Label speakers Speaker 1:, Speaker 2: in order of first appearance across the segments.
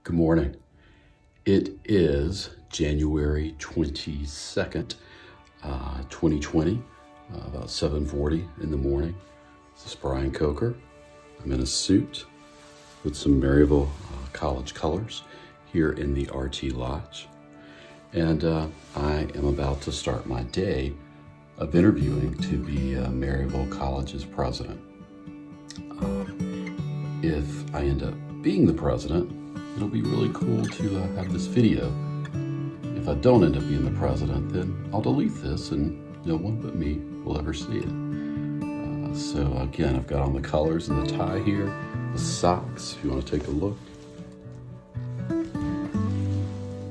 Speaker 1: Good morning. It is January 22nd, 2020, about 7:40 in the morning. This is Bryan Coker. I'm in a suit with some Maryville college colors here in the RT Lodge. And I am about to start my day of interviewing to be Maryville College's president. If I end up being the president, it'll be really cool to have this video. If I don't end up being the president, then I'll delete this and no one but me will ever see it. So again, I've got on the colors and the tie here, the socks, if you want to take a look.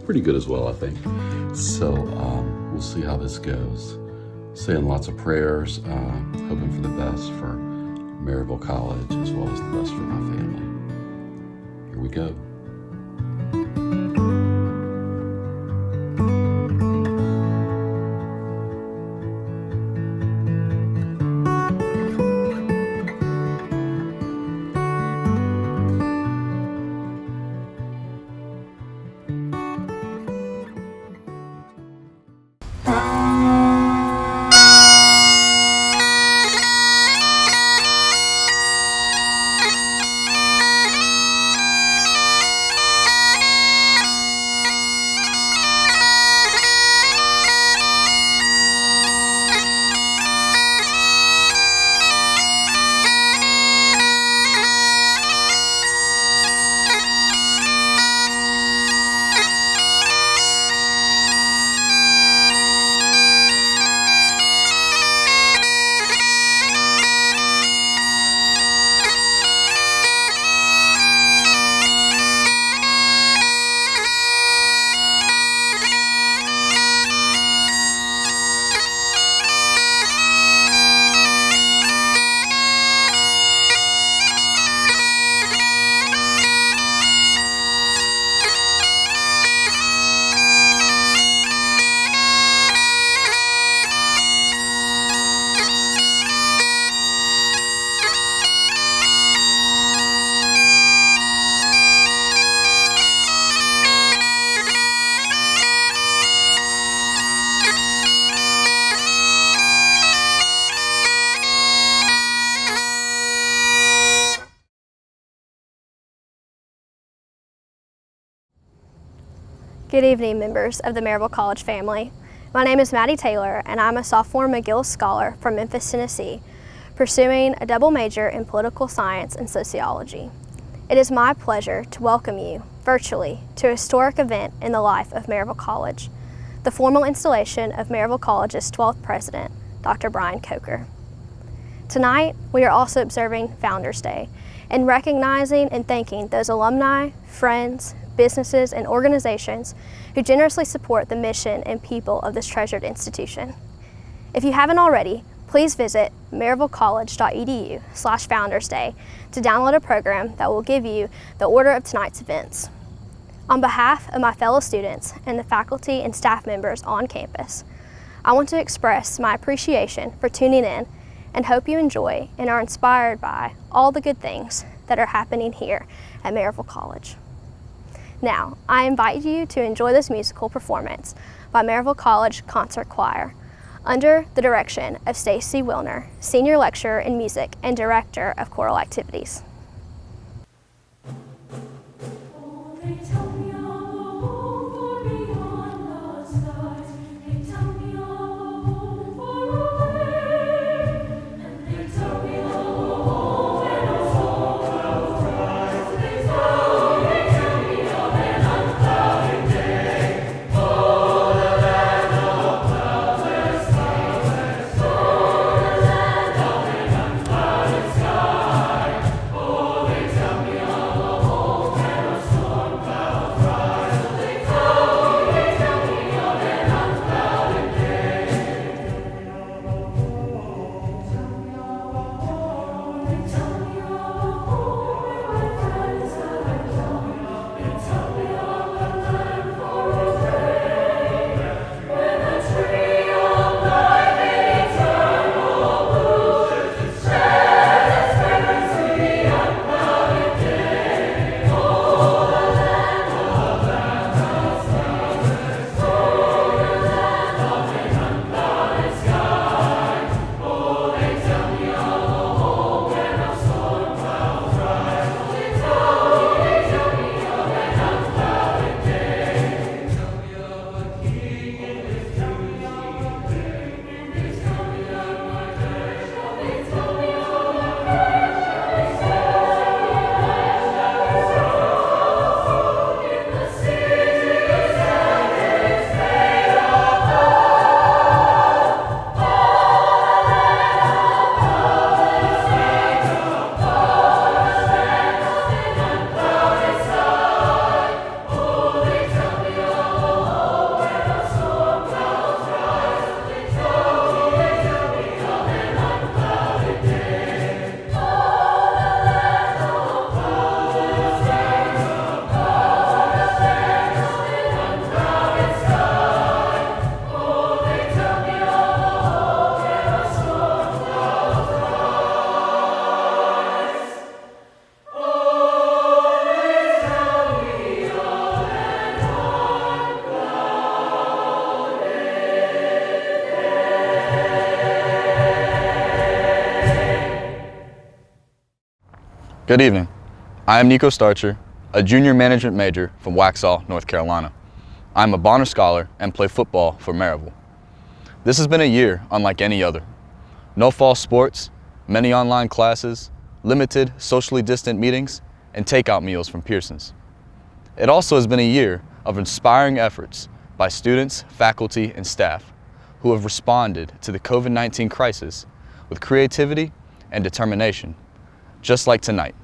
Speaker 1: Pretty good as well, I think. So we'll see how this goes. Saying lots of prayers, hoping for the best for Maryville College as well as the best for my family. Here we go.
Speaker 2: Good evening, members of the Maryville College family. My name is Maddie Taylor, and I'm a sophomore McGill Scholar from Memphis, Tennessee, pursuing a double major in political science and sociology. It is my pleasure to welcome you virtually to a historic event in the life of Maryville College, the formal installation of Maryville College's 12th president, Dr. Bryan Coker. Tonight, we are also observing Founders Day and recognizing and thanking those alumni, friends, businesses, and organizations who generously support the mission and people of this treasured institution. If you haven't already, please visit maryvillecollege.edu/Founders Day to download a program that will give you the order of tonight's events. On behalf of my fellow students and the faculty and staff members on campus, I want to express my appreciation for tuning in and hope you enjoy and are inspired by all the good things that are happening here at Maryville College. Now, I invite you to enjoy this musical performance by Maryville College Concert Choir under the direction of Stacy Wilner, Senior Lecturer in Music and Director of Choral Activities.
Speaker 3: Good evening. I am Nico Starcher, a junior management major from Waxhaw, North Carolina. I'm a Bonner Scholar and play football for Maryville. This has been a year unlike any other. No fall sports, many online classes, limited socially distant meetings, and takeout meals from Pearson's. It also has been a year of inspiring efforts by students, faculty, and staff who have responded to the COVID-19 crisis with creativity and determination, just like tonight.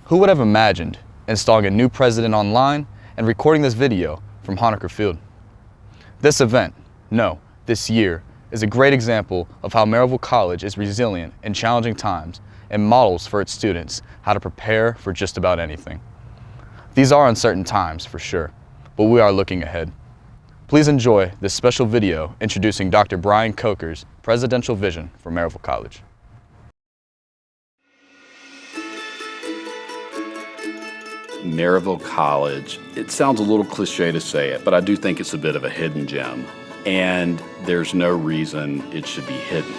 Speaker 3: Who would have imagined installing a new president online and recording this video from Honecker Field? This event, no, this year, is a great example of how Maryville College is resilient in challenging times and models for its students how to prepare for just about anything. These are uncertain times for sure, but we are looking ahead. Please enjoy this special video introducing Dr. Bryan Coker's presidential vision for Maryville College.
Speaker 1: Maryville College, it sounds a little cliche to say it, but I do think it's a bit of a hidden gem, and there's no reason it should be hidden.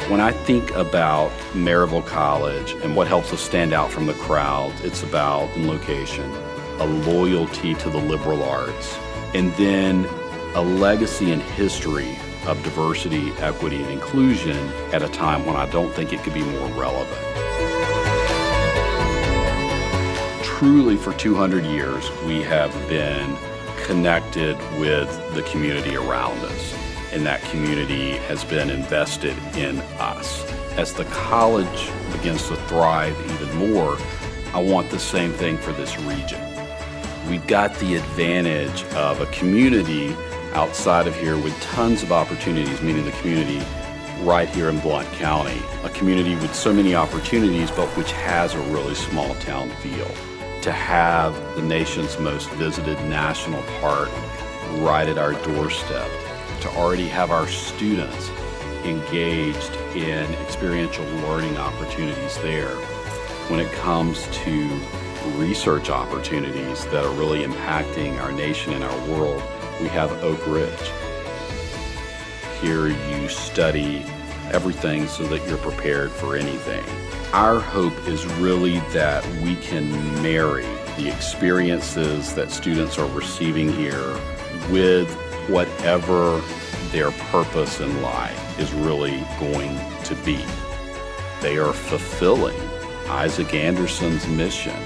Speaker 1: When I think about Maryville College and what helps us stand out from the crowd, it's about location, a loyalty to the liberal arts, and then a legacy and history of diversity, equity, and inclusion at a time when I don't think it could be more relevant. Truly, for 200 years, we have been connected with the community around us, and that community has been invested in us. As the college begins to thrive even more, I want the same thing for this region. We've got the advantage of a community outside of here with tons of opportunities, meaning the community right here in Blount County, a community with so many opportunities, but which has a really small town feel. To have the nation's most visited national park right at our doorstep, to already have our students engaged in experiential learning opportunities there. When it comes to research opportunities that are really impacting our nation and our world, we have Oak Ridge. Here you study everything so that you're prepared for anything. Our hope is really that we can marry the experiences that students are receiving here with whatever their purpose in life is really going to be. They are fulfilling Isaac Anderson's mission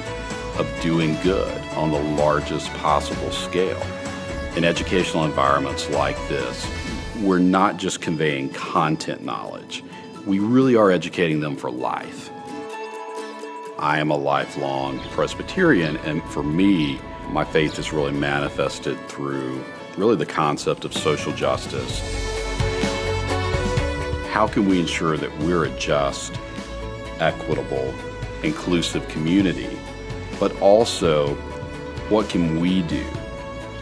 Speaker 1: of doing good on the largest possible scale. In educational environments like this, we're not just conveying content knowledge. We really are educating them for life. I am a lifelong Presbyterian, and for me, my faith is really manifested through really the concept of social justice. How can we ensure that we're a just, equitable, inclusive community, but also what can we do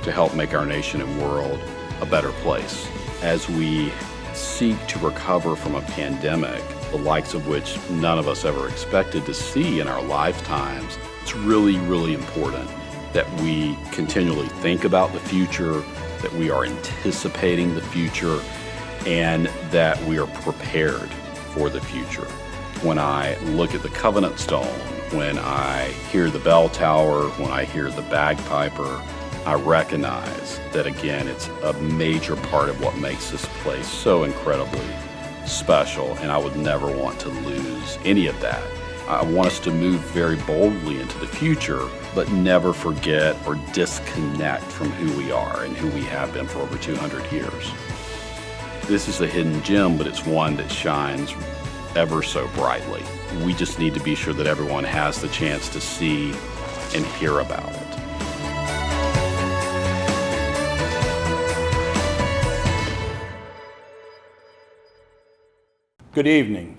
Speaker 1: to help make our nation and world a better place? As we seek to recover from a pandemic, the likes of which none of us ever expected to see in our lifetimes, it's really, really important that we continually think about the future, that we are anticipating the future, and that we are prepared for the future. When I look at the Covenant Stone, when I hear the bell tower, when I hear the bagpiper, I recognize that, again, it's a major part of what makes this place so incredibly special, and I would never want to lose any of that. I want us to move very boldly into the future, but never forget or disconnect from who we are and who we have been for over 200 years. This is a hidden gem, but it's one that shines ever so brightly. We just need to be sure that everyone has the chance to see and hear about it.
Speaker 4: Good evening.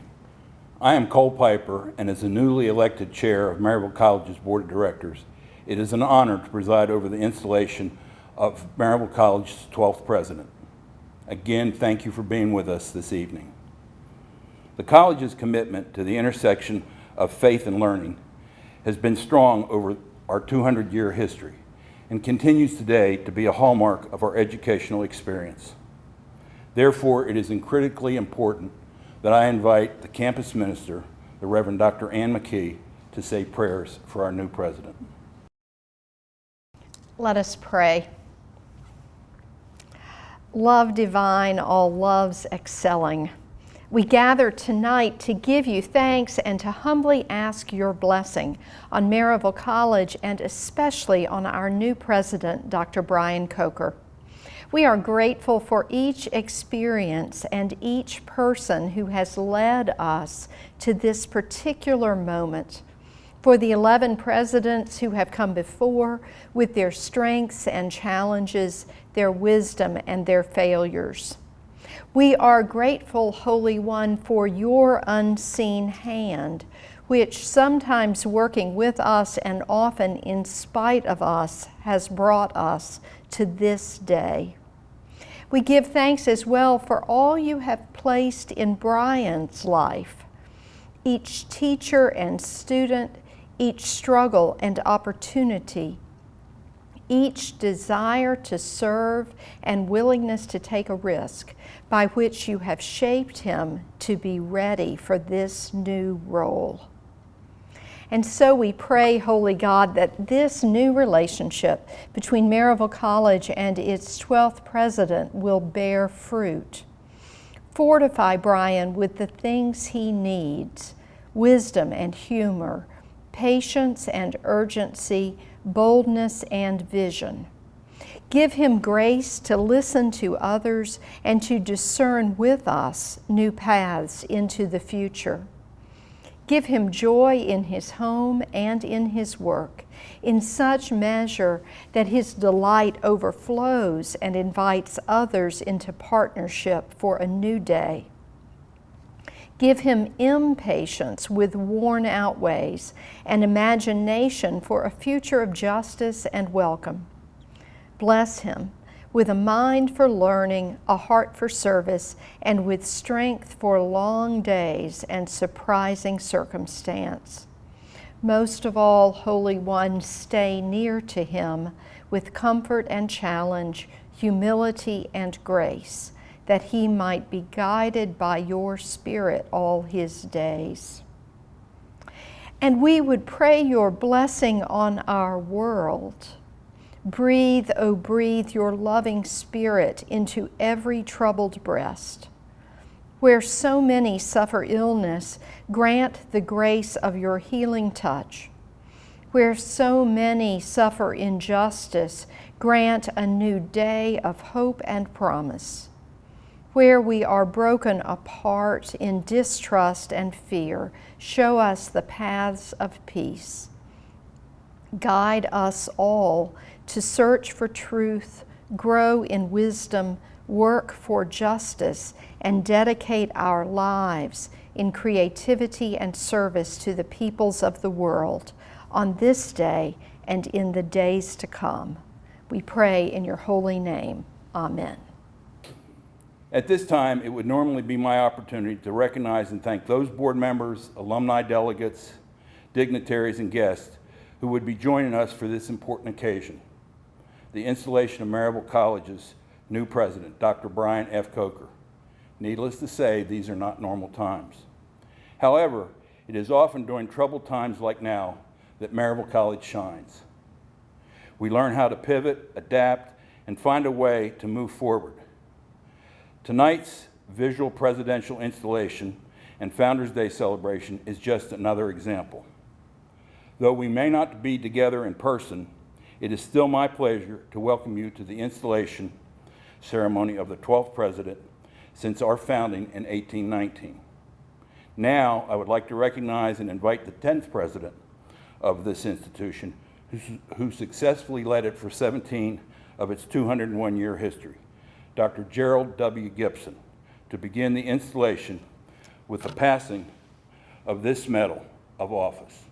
Speaker 4: I am Cole Piper, and as the newly elected chair of Maryville College's Board of Directors, it is an honor to preside over the installation of Maryville College's 12th president. Again, thank you for being with us this evening. The college's commitment to the intersection of faith and learning has been strong over our 200-year history and continues today to be a hallmark of our educational experience. Therefore, it is critically important that I invite the campus minister, the Reverend Dr. Ann McKee, to say prayers for our new president.
Speaker 5: Let us pray. Love divine, all loves excelling, we gather tonight to give you thanks and to humbly ask your blessing on Maryville College and especially on our new president, Dr. Bryan Coker. We are grateful for each experience and each person who has led us to this particular moment. For the 11 presidents who have come before with their strengths and challenges, their wisdom and their failures. We are grateful, Holy One, for your unseen hand, which sometimes working with us and often in spite of us has brought us to this day. We give thanks as well for all you have placed in Bryan's life, each teacher and student, each struggle and opportunity, each desire to serve and willingness to take a risk by which you have shaped him to be ready for this new role. And so we pray, Holy God, that this new relationship between Maryville College and its 12th president will bear fruit. Fortify Bryan with the things he needs, wisdom and humor, patience and urgency, boldness and vision. Give him grace to listen to others and to discern with us new paths into the future. Give him joy in his home and in his work, in such measure that his delight overflows and invites others into partnership for a new day. Give him impatience with worn-out ways and imagination for a future of justice and welcome. Bless him with a mind for learning, a heart for service, and with strength for long days and surprising circumstance. Most of all, Holy One, stay near to him with comfort and challenge, humility and grace, that he might be guided by your Spirit all his days. And we would pray your blessing on our world. Breathe, oh breathe, your loving Spirit into every troubled breast. Where so many suffer illness, grant the grace of your healing touch. Where so many suffer injustice, grant a new day of hope and promise. Where we are broken apart in distrust and fear, show us the paths of peace. Guide us all to search for truth, grow in wisdom, work for justice, and dedicate our lives in creativity and service to the peoples of the world on this day and in the days to come. We pray in your holy name. Amen.
Speaker 4: At this time, it would normally be my opportunity to recognize and thank those board members, alumni delegates, dignitaries, and guests who would be joining us for this important occasion, the installation of Maryville College's new president, Dr. Bryan F. Coker. Needless to say, these are not normal times. However, it is often during troubled times like now that Maryville College shines. We learn how to pivot, adapt, and find a way to move forward. Tonight's visual presidential installation and Founders Day celebration is just another example. Though we may not be together in person, it is still my pleasure to welcome you to the installation ceremony of the 12th president since our founding in 1819. Now, I would like to recognize and invite the 10th president of this institution, who successfully led it for 17 of its 201-year history, Dr. Gerald W. Gibson, to begin the installation with the passing of this medal of office.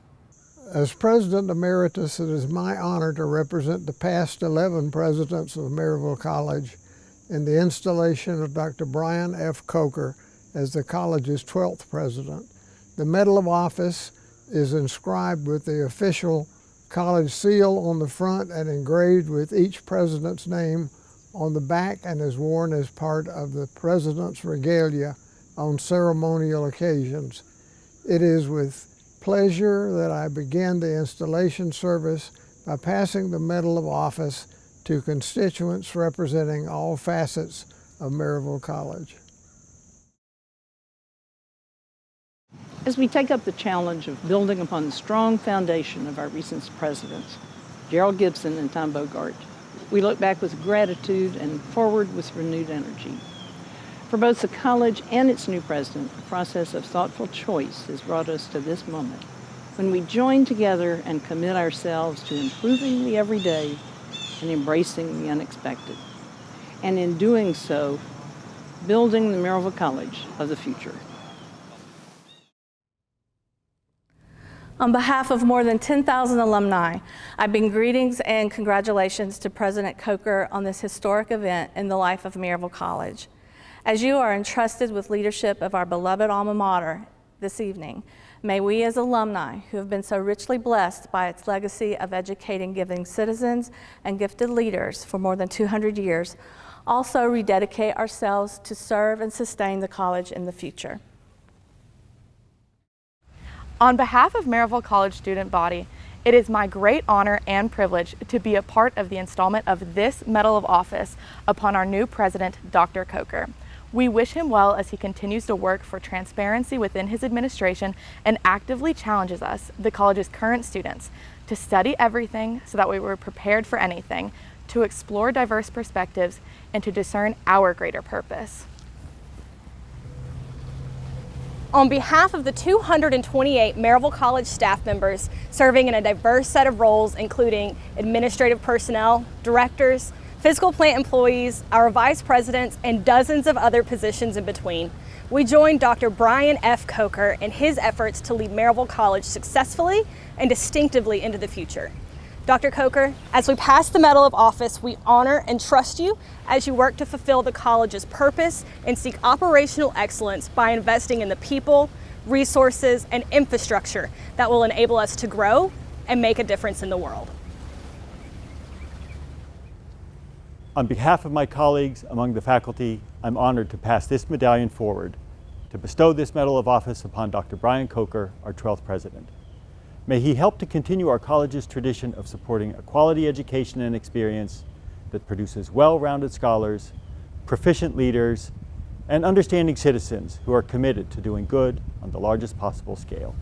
Speaker 6: As President Emeritus, it is my honor to represent the past 11 presidents of Maryville College in the installation of Dr. Bryan F. Coker as the college's 12th president. The medal of office is inscribed with the official college seal on the front and engraved with each president's name on the back, and is worn as part of the president's regalia on ceremonial occasions. It is with pleasure that I begin the installation service by passing the Medal of Office to constituents representing all facets of Maryville College.
Speaker 7: As we take up the challenge of building upon the strong foundation of our recent presidents, Gerald Gibson and Tom Bogart, we look back with gratitude and forward with renewed energy. For both the college and its new president, the process of thoughtful choice has brought us to this moment, when we join together and commit ourselves to improving the everyday and embracing the unexpected. And in doing so, building the Maryville College of the future.
Speaker 8: On behalf of more than 10,000 alumni, I bring greetings and congratulations to President Coker on this historic event in the life of Maryville College. As you are entrusted with leadership of our beloved alma mater this evening, may we as alumni who have been so richly blessed by its legacy of educating giving citizens and gifted leaders for more than 200 years, also rededicate ourselves to serve and sustain the college in the future.
Speaker 9: On behalf of Maryville College student body, it is my great honor and privilege to be a part of the installment of this Medal of Office upon our new president, Dr. Coker. We wish him well as he continues to work for transparency within his administration and actively challenges us, the college's current students, to study everything so that we were prepared for anything, to explore diverse perspectives, and to discern our greater purpose.
Speaker 2: On behalf of the 228 Maryville College staff members serving in a diverse set of roles, including administrative personnel, directors, physical plant employees, our vice presidents, and dozens of other positions in between, we join Dr. Bryan F. Coker in his efforts to lead Maryville College successfully and distinctively into the future. Dr. Coker, as we pass the Medal of Office, we honor and trust you as you work to fulfill the college's purpose and seek operational excellence by investing in the people, resources, and infrastructure that will enable us to grow and make a difference in the world.
Speaker 10: On behalf of my colleagues among the faculty, I'm honored to pass this medallion forward to bestow this Medal of Office upon Dr. Bryan Coker, our 12th president. May he help to continue our college's tradition of supporting a quality education and experience that produces well-rounded scholars, proficient leaders, and understanding citizens who are committed to doing good on the largest possible scale.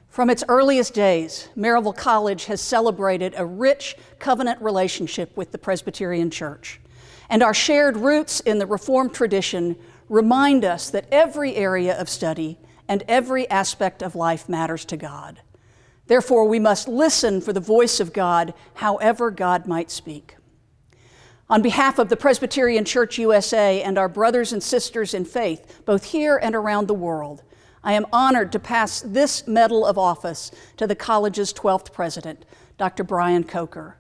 Speaker 11: From its earliest days, Maryville College has celebrated a rich covenant relationship with the Presbyterian Church, and our shared roots in the Reformed tradition remind us that every area of study and every aspect of life matters to God. Therefore, we must listen for the voice of God, however God might speak. On behalf of the Presbyterian Church USA and our brothers and sisters in faith, both here and around the world, I am honored to pass this Medal of Office to the college's 12th president, Dr. Bryan Coker,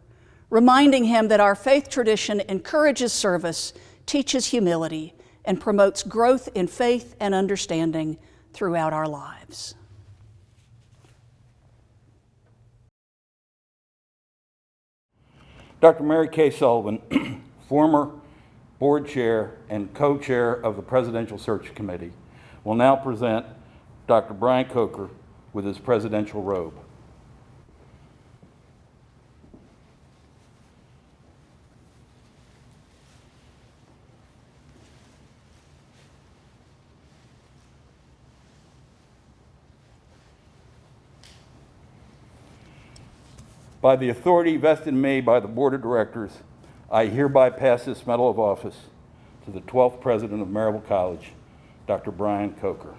Speaker 11: reminding him that our faith tradition encourages service, teaches humility, and promotes growth in faith and understanding throughout our lives.
Speaker 4: Dr. Mary K. Sullivan, former board chair and co-chair of the Presidential Search Committee, will now present Dr. Bryan Coker with his presidential robe. By the authority vested in me by the Board of Directors, I hereby pass this Medal of Office to the 12th President of Maryville College, Dr. Bryan Coker.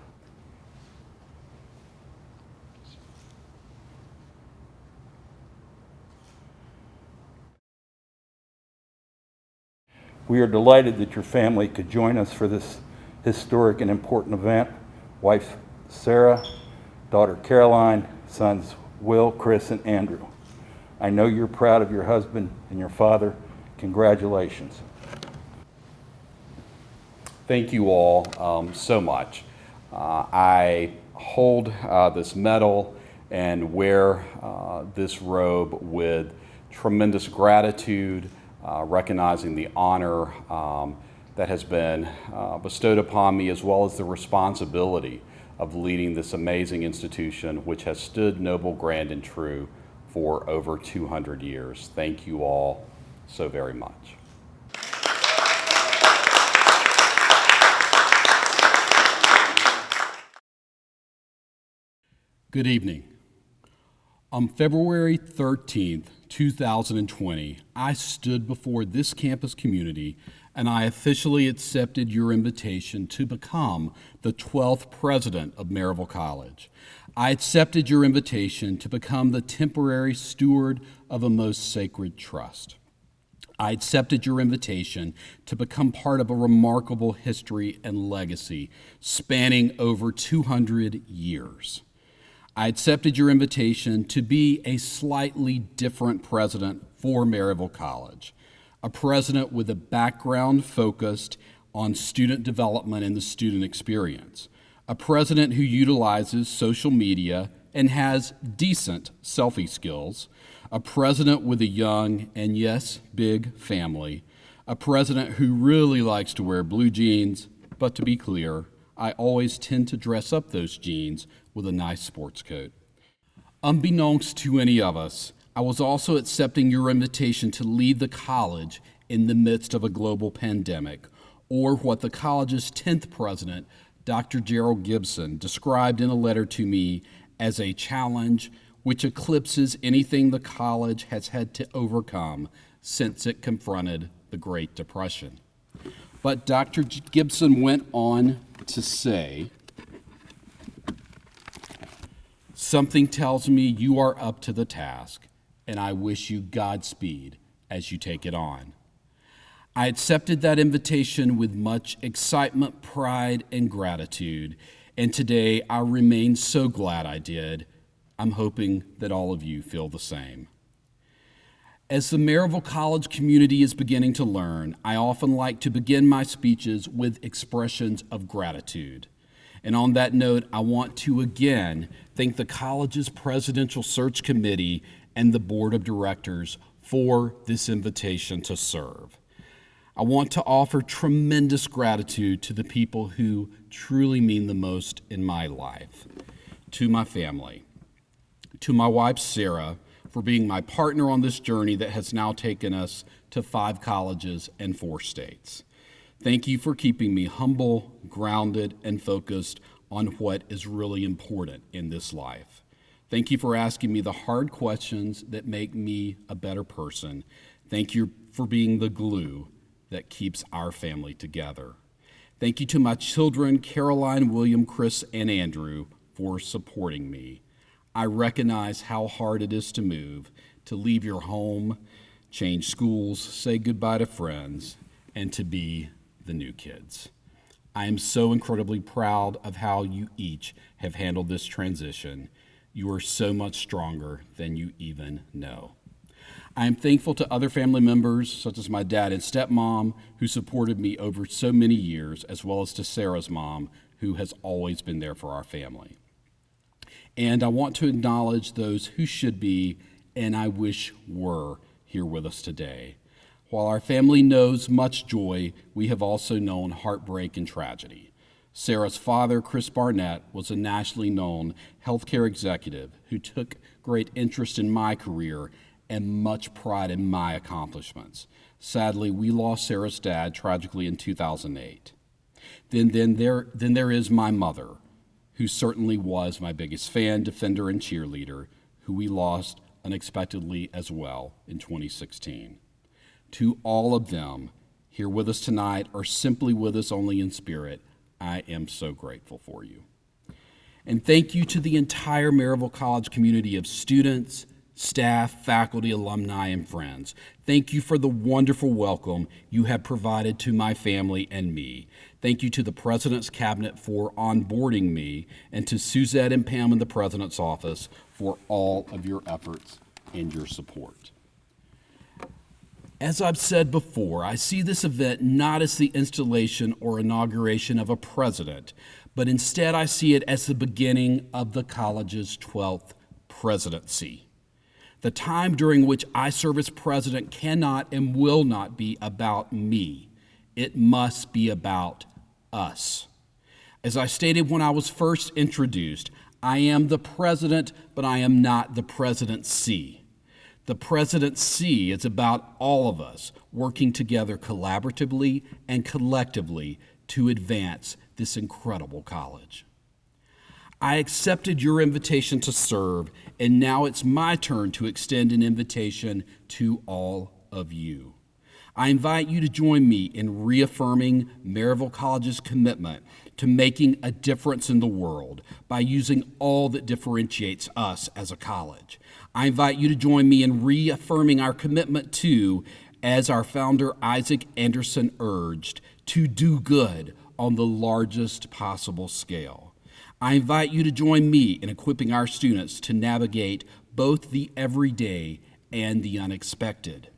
Speaker 4: We are delighted that your family could join us for this historic and important event. Wife Sarah, daughter Caroline, sons Will, Chris, and Andrew. I know you're proud of your husband and your father. Congratulations.
Speaker 12: Thank you all so much. I hold this medal and wear this robe with tremendous gratitude, recognizing the honor that has been bestowed upon me, as well as the responsibility of leading this amazing institution, which has stood noble, grand, and true for over 200 years. Thank you all so very much.
Speaker 1: Good evening. On February 13th, 2020, I stood before this campus community and I officially accepted your invitation to become the 12th president of Maryville College. I accepted your invitation to become the temporary steward of a most sacred trust. I accepted your invitation to become part of a remarkable history and legacy spanning over 200 years. I accepted your invitation to be a slightly different president for Maryville College, a president with a background focused on student development and the student experience, a president who utilizes social media and has decent selfie skills, a president with a young and yes, big family, a president who really likes to wear blue jeans, but to be clear, I always tend to dress up those jeans with a nice sports coat. Unbeknownst to any of us, I was also accepting your invitation to lead the college in the midst of a global pandemic, or what the college's 10th president, Dr. Gerald Gibson, described in a letter to me as a challenge which eclipses anything the college has had to overcome since it confronted the Great Depression. But Dr. Gibson went on to say, "Something tells me you are up to the task, and I wish you Godspeed as you take it on." I accepted that invitation with much excitement, pride, and gratitude, and today I remain so glad I did. I'm hoping that all of you feel the same. As the Maryville College community is beginning to learn, I often like to begin my speeches with expressions of gratitude. And on that note, I want to again thank the college's Presidential Search Committee and the Board of Directors for this invitation to serve. I want to offer tremendous gratitude to the people who truly mean the most in my life. To my family, to my wife, Sarah, for being my partner on this journey that has now taken us to 5 colleges and 4 states. Thank you for keeping me humble, grounded, and focused on what is really important in this life. Thank you for asking me the hard questions that make me a better person. Thank you for being the glue that keeps our family together. Thank you to my children, Caroline, William, Chris, and Andrew, for supporting me. I recognize how hard it is to move, to leave your home, change schools, say goodbye to friends, and to be the new kids. I am so incredibly proud of how you each have handled this transition. You are so much stronger than you even know. I am thankful to other family members, such as my dad and stepmom, who supported me over so many years, as well as to Sarah's mom, who has always been there for our family. And I want to acknowledge those who should be, and I wish were, here with us today. While our family knows much joy, we have also known heartbreak and tragedy. Sarah's father, Chris Barnett, was a nationally known healthcare executive who took great interest in my career and much pride in my accomplishments. Sadly, we lost Sarah's dad tragically in 2008. Then there is my mother, who certainly was my biggest fan, defender, and cheerleader, who we lost unexpectedly as well in 2016. To all of them here with us tonight, or simply with us only in spirit, I am so grateful for you. And thank you to the entire Maryville College community of students, staff, faculty, alumni, and friends. Thank you for the wonderful welcome you have provided to my family and me. Thank you to the President's Cabinet for onboarding me, and to Suzette and Pam in the President's office for all of your efforts and your support. As I've said before, I see this event not as the installation or inauguration of a president, but instead I see it as the beginning of the college's 12th presidency. The time during which I serve as president cannot and will not be about me.
Speaker 13: It must be about us. As I stated when I was first introduced, I am the president, but I am not the presidency. The presidency is about all of us working together collaboratively and collectively to advance this incredible college. I accepted your invitation to serve, and now it's my turn to extend an invitation to all of you. I invite you to join me in reaffirming Maryville College's commitment to making a difference in the world by using all that differentiates us as a college. I invite you to join me in reaffirming our commitment to, as our founder Isaac Anderson urged, to do good on the largest possible scale. I invite you to join me in equipping our students to navigate both the everyday and the unexpected.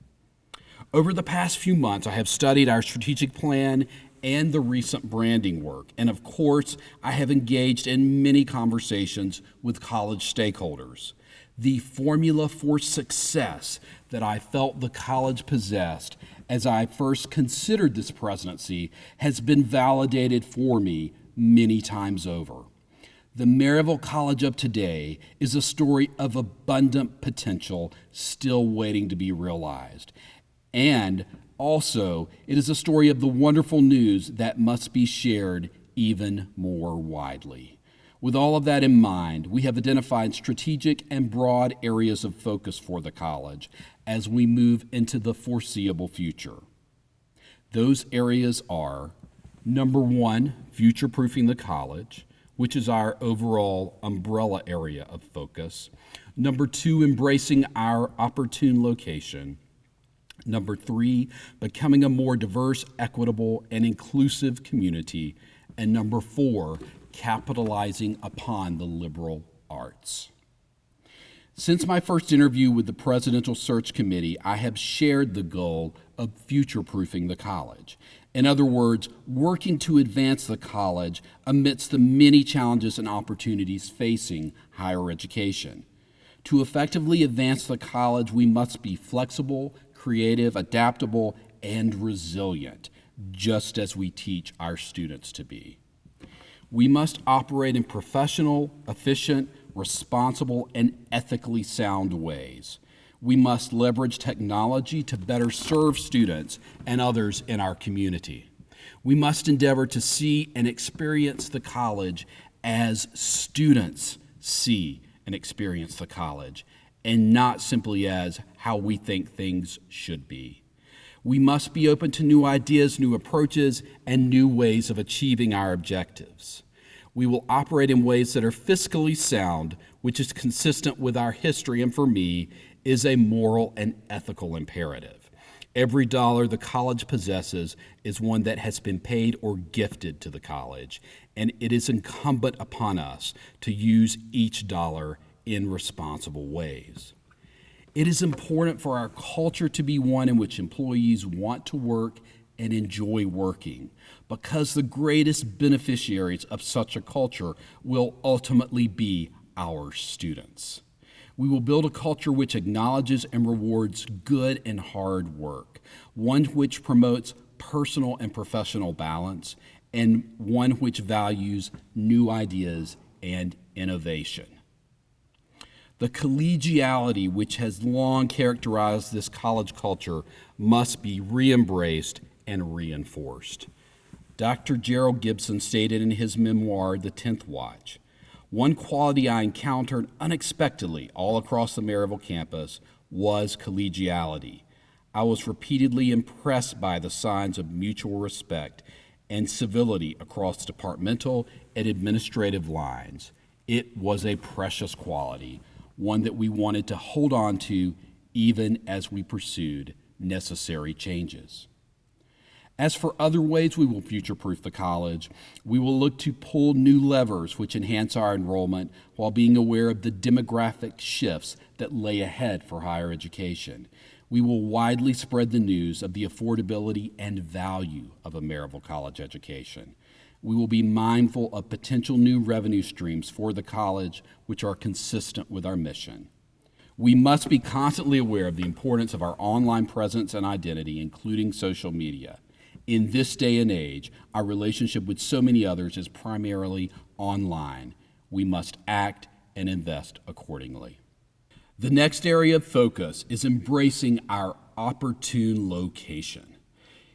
Speaker 13: Over the past few months, I have studied our strategic plan and the recent branding work. And of course, I have engaged in many conversations with college stakeholders. The formula for success that I felt the college possessed as I first considered this presidency has been validated for me many times over. The Maryville College of today is a story of abundant potential still waiting to be realized. And also, it is a story of the wonderful news that must be shared even more widely. With all of that in mind, we have identified strategic and broad areas of focus for the college as we move into the foreseeable future. Those areas are, number one, future-proofing the college, which is our overall umbrella area of focus. Number two, embracing our opportune location. Number three, becoming a more diverse, equitable, and inclusive community. And number four, capitalizing upon the liberal arts. Since my first interview with the Presidential Search Committee, I have shared the goal of future-proofing the college. In other words, working to advance the college amidst the many challenges and opportunities facing higher education. To effectively advance the college, we must be flexible, creative, adaptable, and resilient, just as we teach our students to be. We must operate in professional, efficient, responsible, and ethically sound ways. We must leverage technology to better serve students and others in our community. We must endeavor to see and experience the college as students see and experience the college, and not simply as how we think things should be. We must be open to new ideas, new approaches, and new ways of achieving our objectives. We will operate in ways that are fiscally sound, which is consistent with our history, and for me, is a moral and ethical imperative. Every dollar the college possesses is one that has been paid or gifted to the college, and it is incumbent upon us to use each dollar in responsible ways. It is important for our culture to be one in which employees want to work and enjoy working, because the greatest beneficiaries of such a culture will ultimately be our students. We will build a culture which acknowledges and rewards good and hard work, one which promotes personal and professional balance, and one which values new ideas and innovation. The collegiality which has long characterized this college culture must be re-embraced and reinforced. Dr. Gerald Gibson stated in his memoir, The 10th Watch, "One quality I encountered unexpectedly all across the Maryville campus was collegiality. I was repeatedly impressed by the signs of mutual respect and civility across departmental and administrative lines. It was a precious quality, one that we wanted to hold on to even as we pursued necessary changes." As for other ways we will future-proof the college, we will look to pull new levers which enhance our enrollment while being aware of the demographic shifts that lay ahead for higher education. We will widely spread the news of the affordability and value of a Maryville college education. We will be mindful of potential new revenue streams for the college which are consistent with our mission. We must be constantly aware of the importance of our online presence and identity, including social media. In this day and age, our relationship with so many others is primarily online. We must act and invest accordingly. The next area of focus is embracing our opportune location.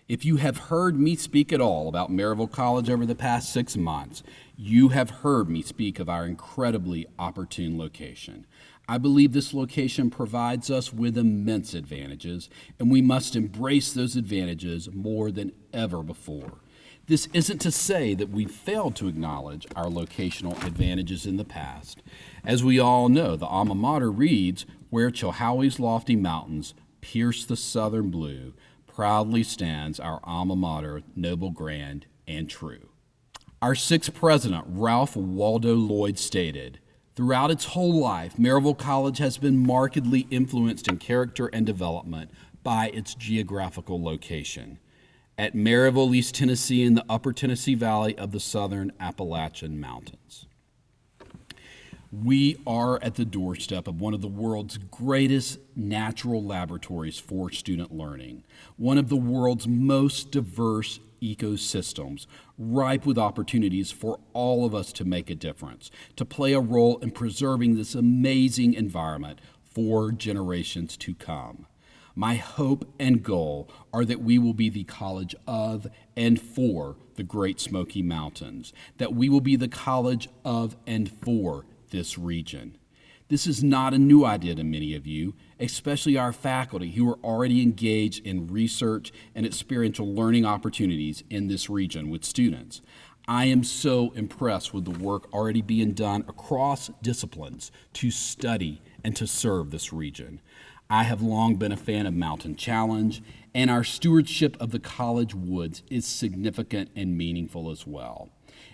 Speaker 13: If you have heard me speak at all about Maryville College over the past 6 months, you have heard me speak of our incredibly opportune location. I believe this location provides us with immense advantages, and we must embrace those advantages more than ever before. This isn't to say that we failed to acknowledge our locational advantages in the past. As we all know, the alma mater reads, "Where Chilhowie's lofty mountains pierce the southern blue, proudly stands our alma mater, noble, grand, and true." Our sixth president, Ralph Waldo Lloyd, stated, "Throughout its whole life, Maryville College has been markedly influenced in character and development by its geographical location. At Maryville, East Tennessee, in the upper Tennessee Valley of the southern Appalachian Mountains. We are at the doorstep of one of the world's greatest natural laboratories for student learning, one of the world's most diverse ecosystems, ripe with opportunities for all of us to make a difference, to play a role in preserving this amazing environment for generations to come. My hope and goal are that we will be the college of and for the Great Smoky Mountains, that we will be the college of and for this region. This is not a new idea to many of you, especially our faculty who are already engaged in research and experiential learning opportunities in this region with students. I am so impressed with the work already being done across disciplines to study and to serve this region. I have long been a fan of Mountain Challenge, and our stewardship of the college woods is significant and meaningful as well.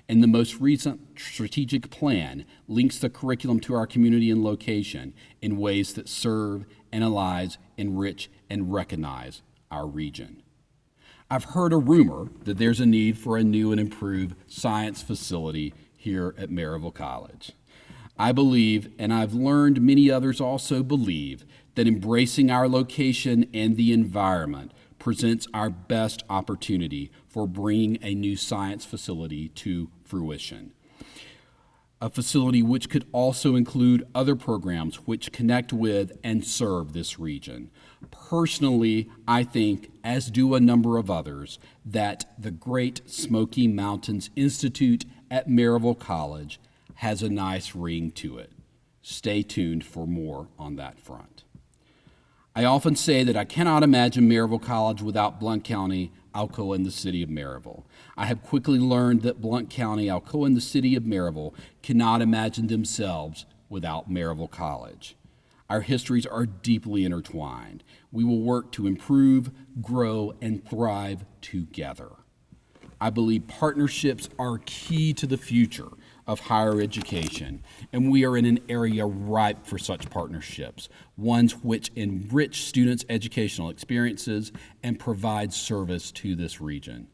Speaker 13: And the most recent strategic plan links the curriculum to our community and location in ways that serve, analyze, enrich, and recognize our region. I've heard a rumor that there's a need for a new and improved science facility here at Maryville College. I believe, and I've learned many others also believe, that embracing our location and the environment presents our best opportunity for bringing a new science facility to fruition. A facility which could also include other programs which connect with and serve this region. Personally, I think, as do a number of others, that the Great Smoky Mountains Institute at Maryville College has a nice ring to it. Stay tuned for more on that front. I often say that I cannot imagine Maryville College without Blount County, Alcoa, and the city of Maryville. I have quickly learned that Blount County, Alcoa, and the city of Maryville cannot imagine themselves without Maryville College. Our histories are deeply intertwined. We will work to improve, grow, and thrive together. I believe partnerships are key to the future of higher education, and we are in an area ripe for such partnerships, ones which enrich students' educational experiences and provide service to this region.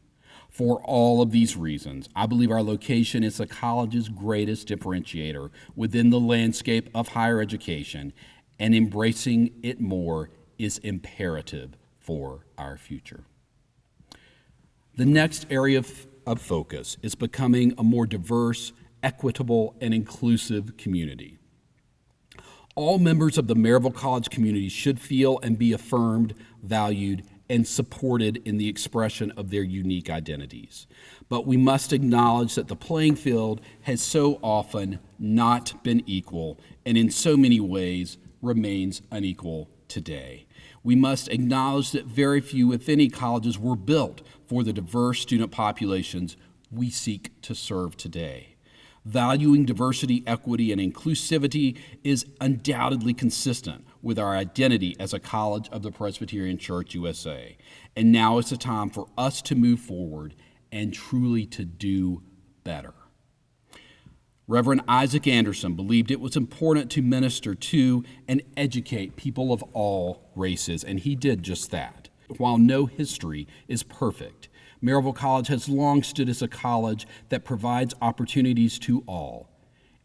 Speaker 13: For all of these reasons, I believe our location is the college's greatest differentiator within the landscape of higher education, and embracing it more is imperative for our future. The next area of focus is becoming a more diverse, equitable, and inclusive community. All members of the Maryville College community should feel and be affirmed, valued, and supported in the expression of their unique identities. But we must acknowledge that the playing field has so often not been equal, and in so many ways remains unequal today. We must acknowledge that very few, if any, colleges were built for the diverse student populations we seek to serve today. Valuing diversity, equity, and inclusivity is undoubtedly consistent with our identity as a college of the Presbyterian Church USA. And now is the time for us to move forward and truly to do better. Reverend Isaac Anderson believed it was important to minister to and educate people of all races, and he did just that. While no history is perfect, Maryville College has long stood as a college that provides opportunities to all.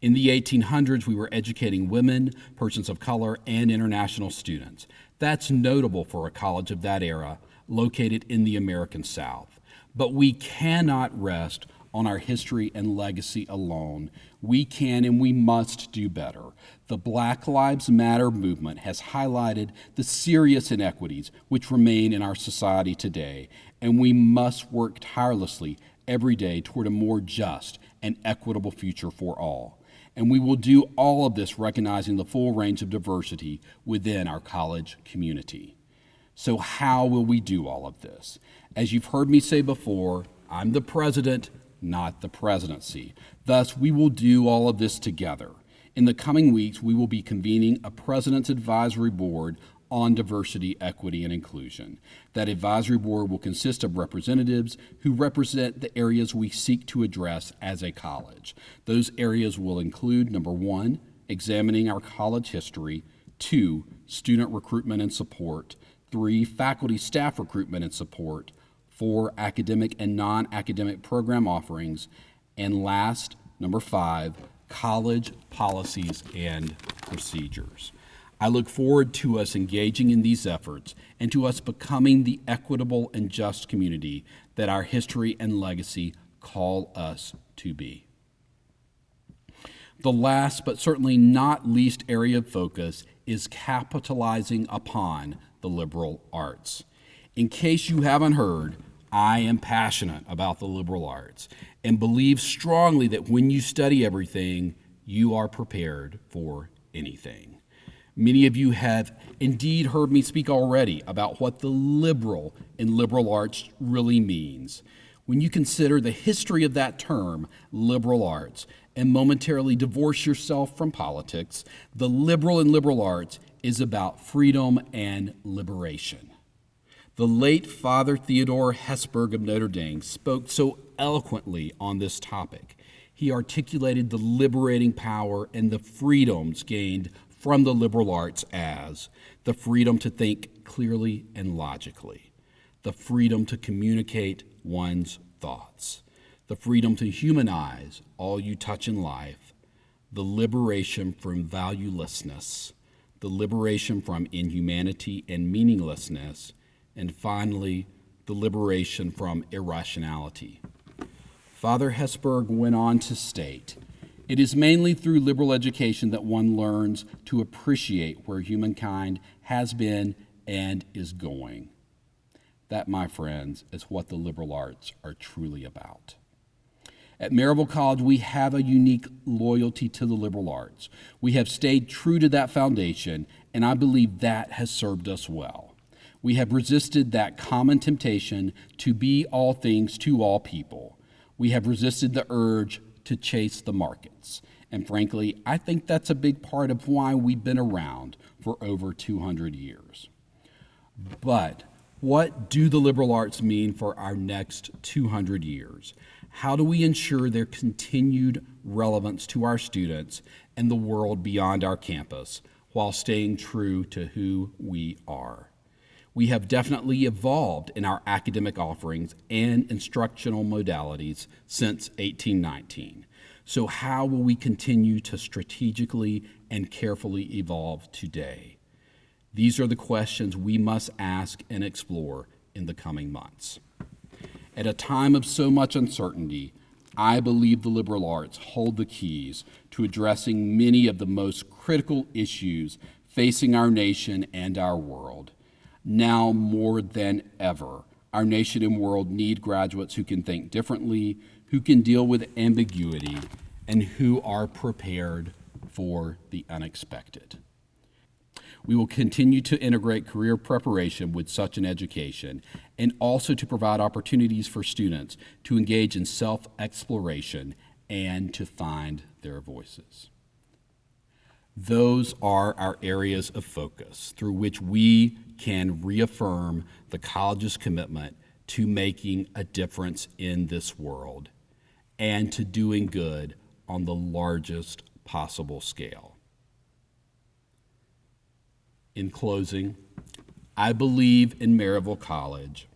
Speaker 13: In the 1800s, we were educating women, persons of color, and international students. That's notable for a college of that era, located in the American South. But we cannot rest on our history and legacy alone. We can and we must do better. The Black Lives Matter movement has highlighted the serious inequities which remain in our society today, and we must work tirelessly every day toward a more just and equitable future for all. And we will do all of this recognizing the full range of diversity within our college community. So how will we do all of this? As you've heard me say before, I'm the president, not the presidency. Thus, we will do all of this together. In the coming weeks, we will be convening a President's Advisory Board on Diversity, Equity, and Inclusion. That advisory board will consist of representatives who represent the areas we seek to address as a college. Those areas will include, number one, examining our college history, 2, student recruitment and support, 3, faculty staff recruitment and support, 4, academic and non-academic program offerings, and last, number 5, college policies and procedures. I look forward to us engaging in these efforts and to us becoming the equitable and just community that our history and legacy call us to be. The last but certainly not least area of focus is capitalizing upon the liberal arts. In case you haven't heard, I am passionate about the liberal arts and believe strongly that when you study everything, you are prepared for anything. Many of you have indeed heard me speak already about what the liberal in liberal arts really means. When you consider the history of that term, liberal arts, and momentarily divorce yourself from politics, the liberal in liberal arts is about freedom and liberation. The late Father Theodore Hesburgh of Notre Dame spoke so eloquently on this topic. He articulated the liberating power and the freedoms gained from the liberal arts as the freedom to think clearly and logically, the freedom to communicate one's thoughts, the freedom to humanize all you touch in life, the liberation from valuelessness, the liberation from inhumanity and meaninglessness, and finally, the liberation from irrationality. Father Hesburgh went on to state, "It is mainly through liberal education that one learns to appreciate where humankind has been and is going." That, my friends, is what the liberal arts are truly about. At Maryville College, we have a unique loyalty to the liberal arts. We have stayed true to that foundation, and I believe that has served us well. We have resisted that common temptation to be all things to all people. We have resisted the urge to chase the markets. And frankly, I think that's a big part of why we've been around for over 200 years. But what do the liberal arts mean for our next 200 years? How do we ensure their continued relevance to our students and the world beyond our campus while staying true to who we are? We have definitely evolved in our academic offerings and instructional modalities since 1819. So how will we continue to strategically and carefully evolve today? These are the questions we must ask and explore in the coming months. At a time of so much uncertainty, I believe the liberal arts hold the keys to addressing many of the most critical issues facing our nation and our world. Now more than ever, our nation and world need graduates who can think differently, who can deal with ambiguity, and who are prepared for the unexpected. We will continue to integrate career preparation with such an education and also to provide opportunities for students to engage in self-exploration and to find their voices. Those are our areas of focus through which we can reaffirm the college's commitment to making a difference in this world and to doing good on the largest possible scale. In closing, I believe in Maryville College.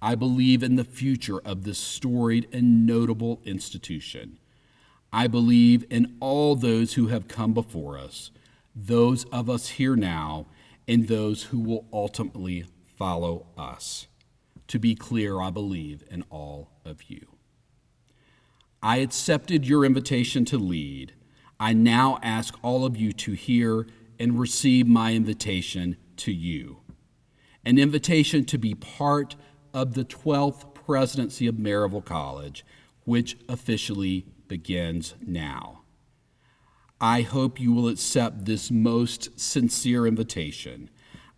Speaker 13: I believe in the future of this storied and notable institution. I believe in all those who have come before us, those of us here now, and those who will ultimately follow us. To be clear, I believe in all of you. I accepted your invitation to lead. I now ask all of you to hear and receive my invitation to you. An invitation to be part of the 12th presidency of Maryville College, which officially begins now. I hope you will accept this most sincere invitation.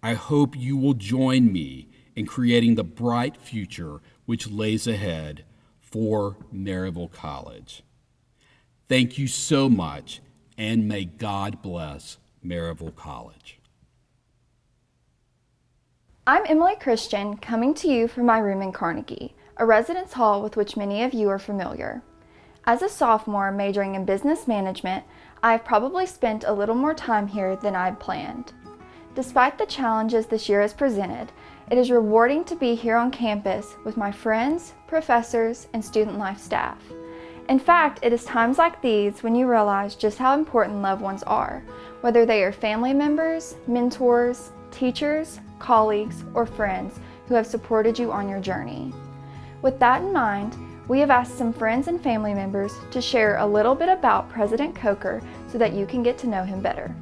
Speaker 13: I hope you will join me in creating the bright future which lays ahead for Maryville College. Thank you so much, and may God bless Maryville College.
Speaker 14: I'm Emily Christian, coming to you from my room in Carnegie, a residence hall with which many of you are familiar. As a sophomore majoring in business management, I've probably spent a little more time here than I'd planned. Despite the challenges this year has presented, it is rewarding to be here on campus with my friends, professors, and student life staff. In fact, it is times like these when you realize just how important loved ones are, whether they are family members, mentors, teachers, colleagues, or friends who have supported you on your journey. With that in mind, we have asked some friends and family members to share a little bit about President Coker so that you can get to know him better.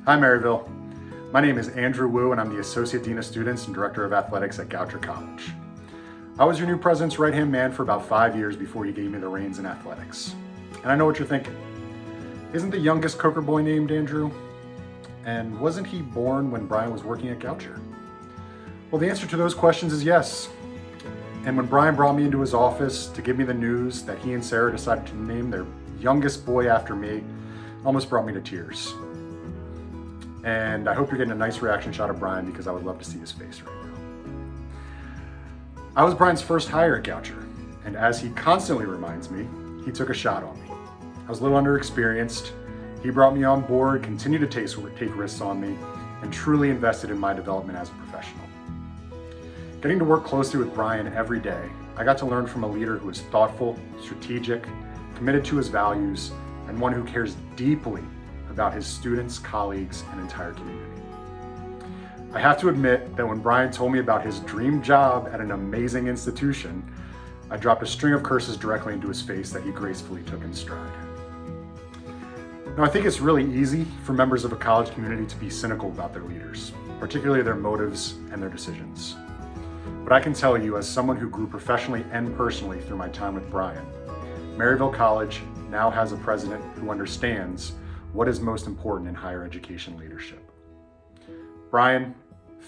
Speaker 15: Hi Maryville. My name is Andrew Wu and I'm the Associate Dean of Students and Director of Athletics at Goucher College. I was your new president's right-hand man for about 5 years before you gave me the reins in athletics. And I know what you're thinking. Isn't the youngest Coker boy named Andrew? And wasn't he born when Bryan was working at Goucher? Well, the answer to those questions is yes. And when Bryan brought me into his office to give me the news that he and Sarah decided to name their youngest boy after me, it almost brought me to tears. And I hope you're getting a nice reaction shot of Bryan because I would love to see his face right now. I was Bryan's first hire at Goucher, and as he constantly reminds me, he took a shot on me. I was a little underexperienced. He brought me on board, continued to take risks on me, and truly invested in my development as a professional. Getting to work closely with Bryan every day, I got to learn from a leader who is thoughtful, strategic, committed to his values, and one who cares deeply about his students, colleagues, and entire community. I have to admit that when Bryan told me about his dream job at an amazing institution, I dropped a string of curses directly into his face that he gracefully took in stride. Now, I think it's really easy for members of a college community to be cynical about their leaders, particularly their motives and their decisions. But I can tell you, as someone who grew professionally and personally through my time with Bryan, Maryville College now has a president who understands what is most important in higher education leadership. Bryan,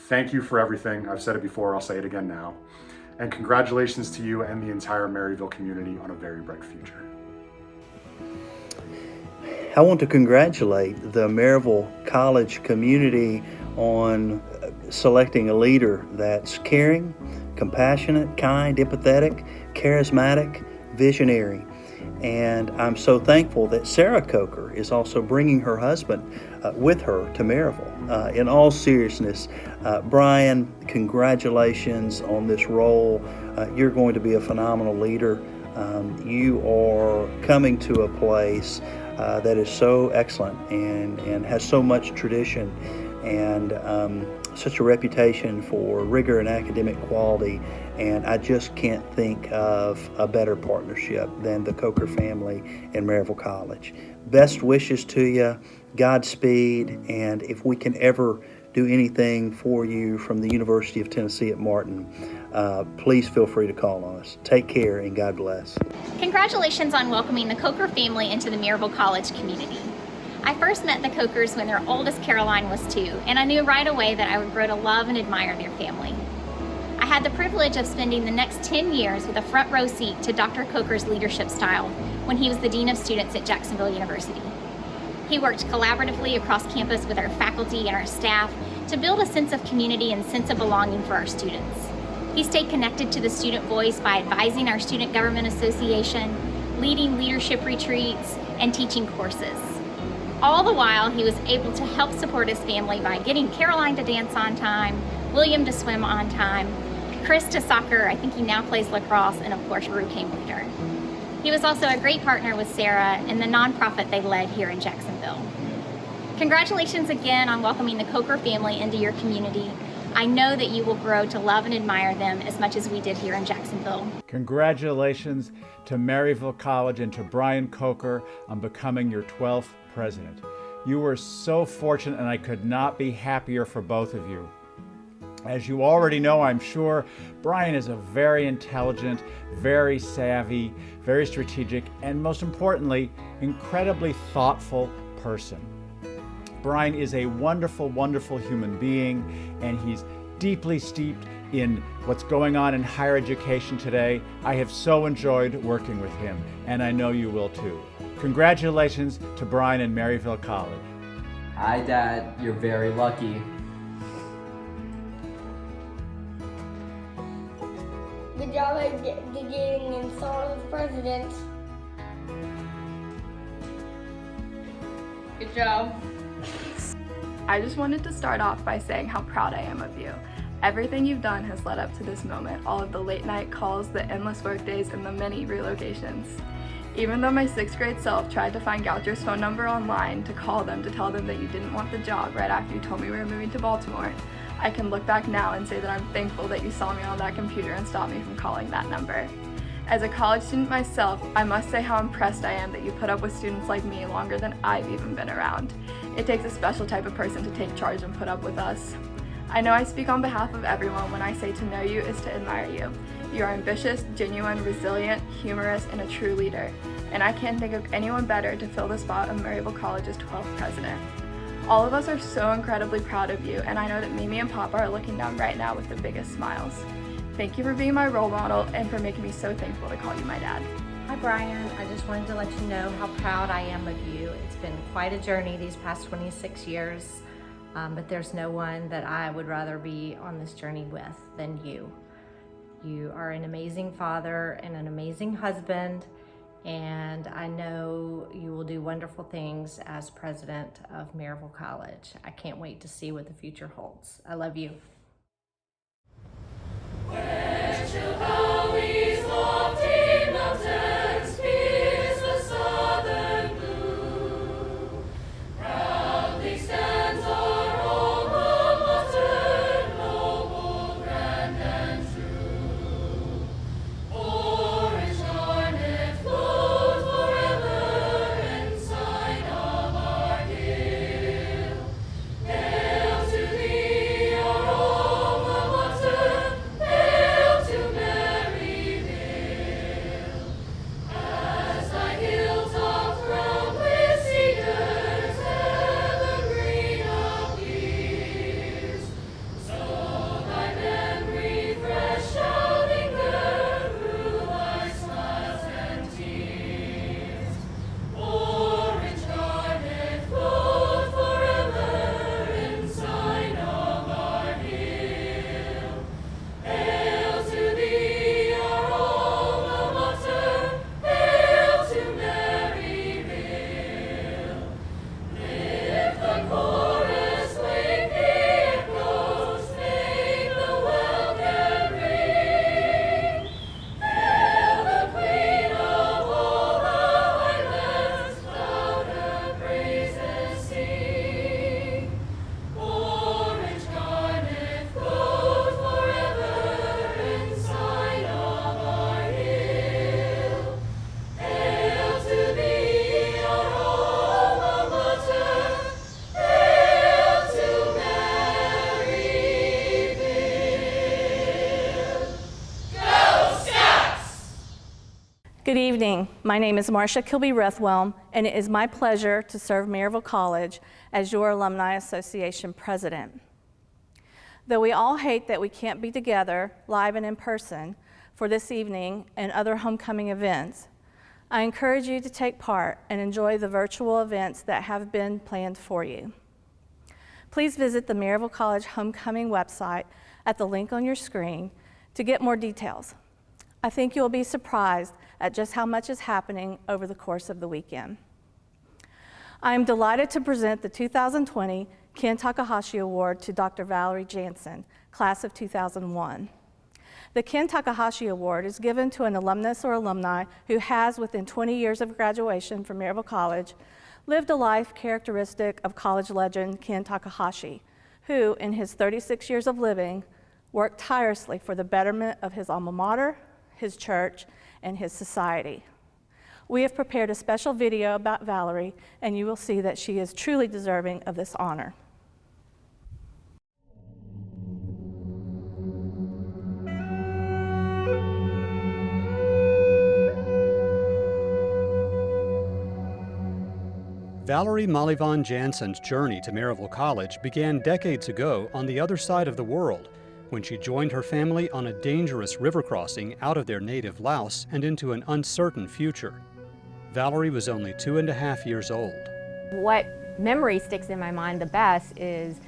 Speaker 15: thank you for everything. I've said it before, I'll say it again now. And congratulations to you and the entire Maryville community on a very bright future.
Speaker 16: I want to congratulate the Maryville College community on selecting a leader that's caring, compassionate, kind, empathetic, charismatic, visionary. And I'm so thankful that Sarah Coker is also bringing her husband with her to Maryville. In all seriousness, Bryan, congratulations on this role. You're going to be a phenomenal leader. You are coming to a place that is so excellent and has so much tradition and such a reputation for rigor and academic quality, and I just can't think of a better partnership than the Coker family and Maryville College. Best wishes to you, Godspeed, and if we can ever do anything for you from the University of Tennessee at Martin, please feel free to call on us. Take care and God bless.
Speaker 17: Congratulations on welcoming the Coker family into the Maryville College community. I first met the Cokers when their oldest Caroline was 2, and I knew right away that I would grow to love and admire their family. I had the privilege of spending the next 10 years with a front row seat to Dr. Coker's leadership style when he was the Dean of Students at Jacksonville University. He worked collaboratively across campus with our faculty and our staff to build a sense of community and sense of belonging for our students. He stayed connected to the student voice by advising our Student Government Association, leading leadership retreats, and teaching courses. All the while, he was able to help support his family by getting Caroline to dance on time, William to swim on time, Chris to soccer, I think he now plays lacrosse, and of course, Rue came later. He was also a great partner with Sarah in the nonprofit they led here in Jacksonville. Congratulations again on welcoming the Coker family into your community. I know that you will grow to love and admire them as much as we did here in Jacksonville.
Speaker 18: Congratulations to Maryville College and to Bryan Coker on becoming your 12th president. You were so fortunate, and I could not be happier for both of you. As you already know, I'm sure, Bryan is a very intelligent, very savvy, very strategic, and most importantly, incredibly thoughtful person. Bryan is a wonderful, wonderful human being, and he's deeply steeped in what's going on in higher education today. I have so enjoyed working with him, and I know you will too. Congratulations to Bryan and Maryville College.
Speaker 19: Hi, Dad. You're very lucky.
Speaker 20: Good job at getting installed as president.
Speaker 9: Good job. I just wanted to start off by saying how proud I am of you. Everything you've done has led up to this moment, all of the late night calls, the endless work days, and the many relocations. Even though my 6th grade self tried to find Goucher's phone number online to call them to tell them that you didn't want the job right after you told me we were moving to Baltimore, I can look back now and say that I'm thankful that you saw me on that computer and stopped me from calling that number. As a college student myself, I must say how impressed I am that you put up with students like me longer than I've even been around. It takes a special type of person to take charge and put up with us. I know I speak on behalf of everyone when I say to know you is to admire you. You are ambitious, genuine, resilient, humorous, and a true leader. And I can't think of anyone better to fill the spot of Maryville College's 12th president. All of us are so incredibly proud of you, and I know that Mimi and Papa are looking down right now with the biggest smiles. Thank you for being my role model and for making me so thankful to call you my dad.
Speaker 21: Hi Bryan, I just wanted to let you know how proud I am of you. It's been quite a journey these past 26 years, but there's no one that I would rather be on this journey with than you. You are an amazing father and an amazing husband, and I know you will do wonderful things as president of Maryville College. I can't wait to see what the future holds. I love you.
Speaker 8: Good evening. My name is Marcia Kilby-Rethwelm, and it is my pleasure to serve Maryville College as your Alumni Association president. Though we all hate that we can't be together live and in person for this evening and other homecoming events, I encourage you to take part and enjoy the virtual events that have been planned for you. Please visit the Maryville College Homecoming website at the link on your screen to get more details. I think you'll be surprised at just how much is happening over the course of the weekend. I am delighted to present the 2020 Ken Takahashi Award to Dr. Valerie Jansen, class of 2001. The Ken Takahashi Award is given to an alumnus or alumni who has, within 20 years of graduation from Maryville College, lived a life characteristic of college legend Ken Takahashi, who, in his 36 years of living, worked tirelessly for the betterment of his alma mater, his church, and his society. We have prepared a special video about Valerie, and you will see that she is truly deserving of this honor.
Speaker 3: Valerie Molly-Von Jansen's journey to Maryville College began decades ago on the other side of the world, when she joined her family on a dangerous river crossing out of their native Laos and into an uncertain future. Valerie was only 2.5 years old.
Speaker 22: What memory sticks in my mind the best is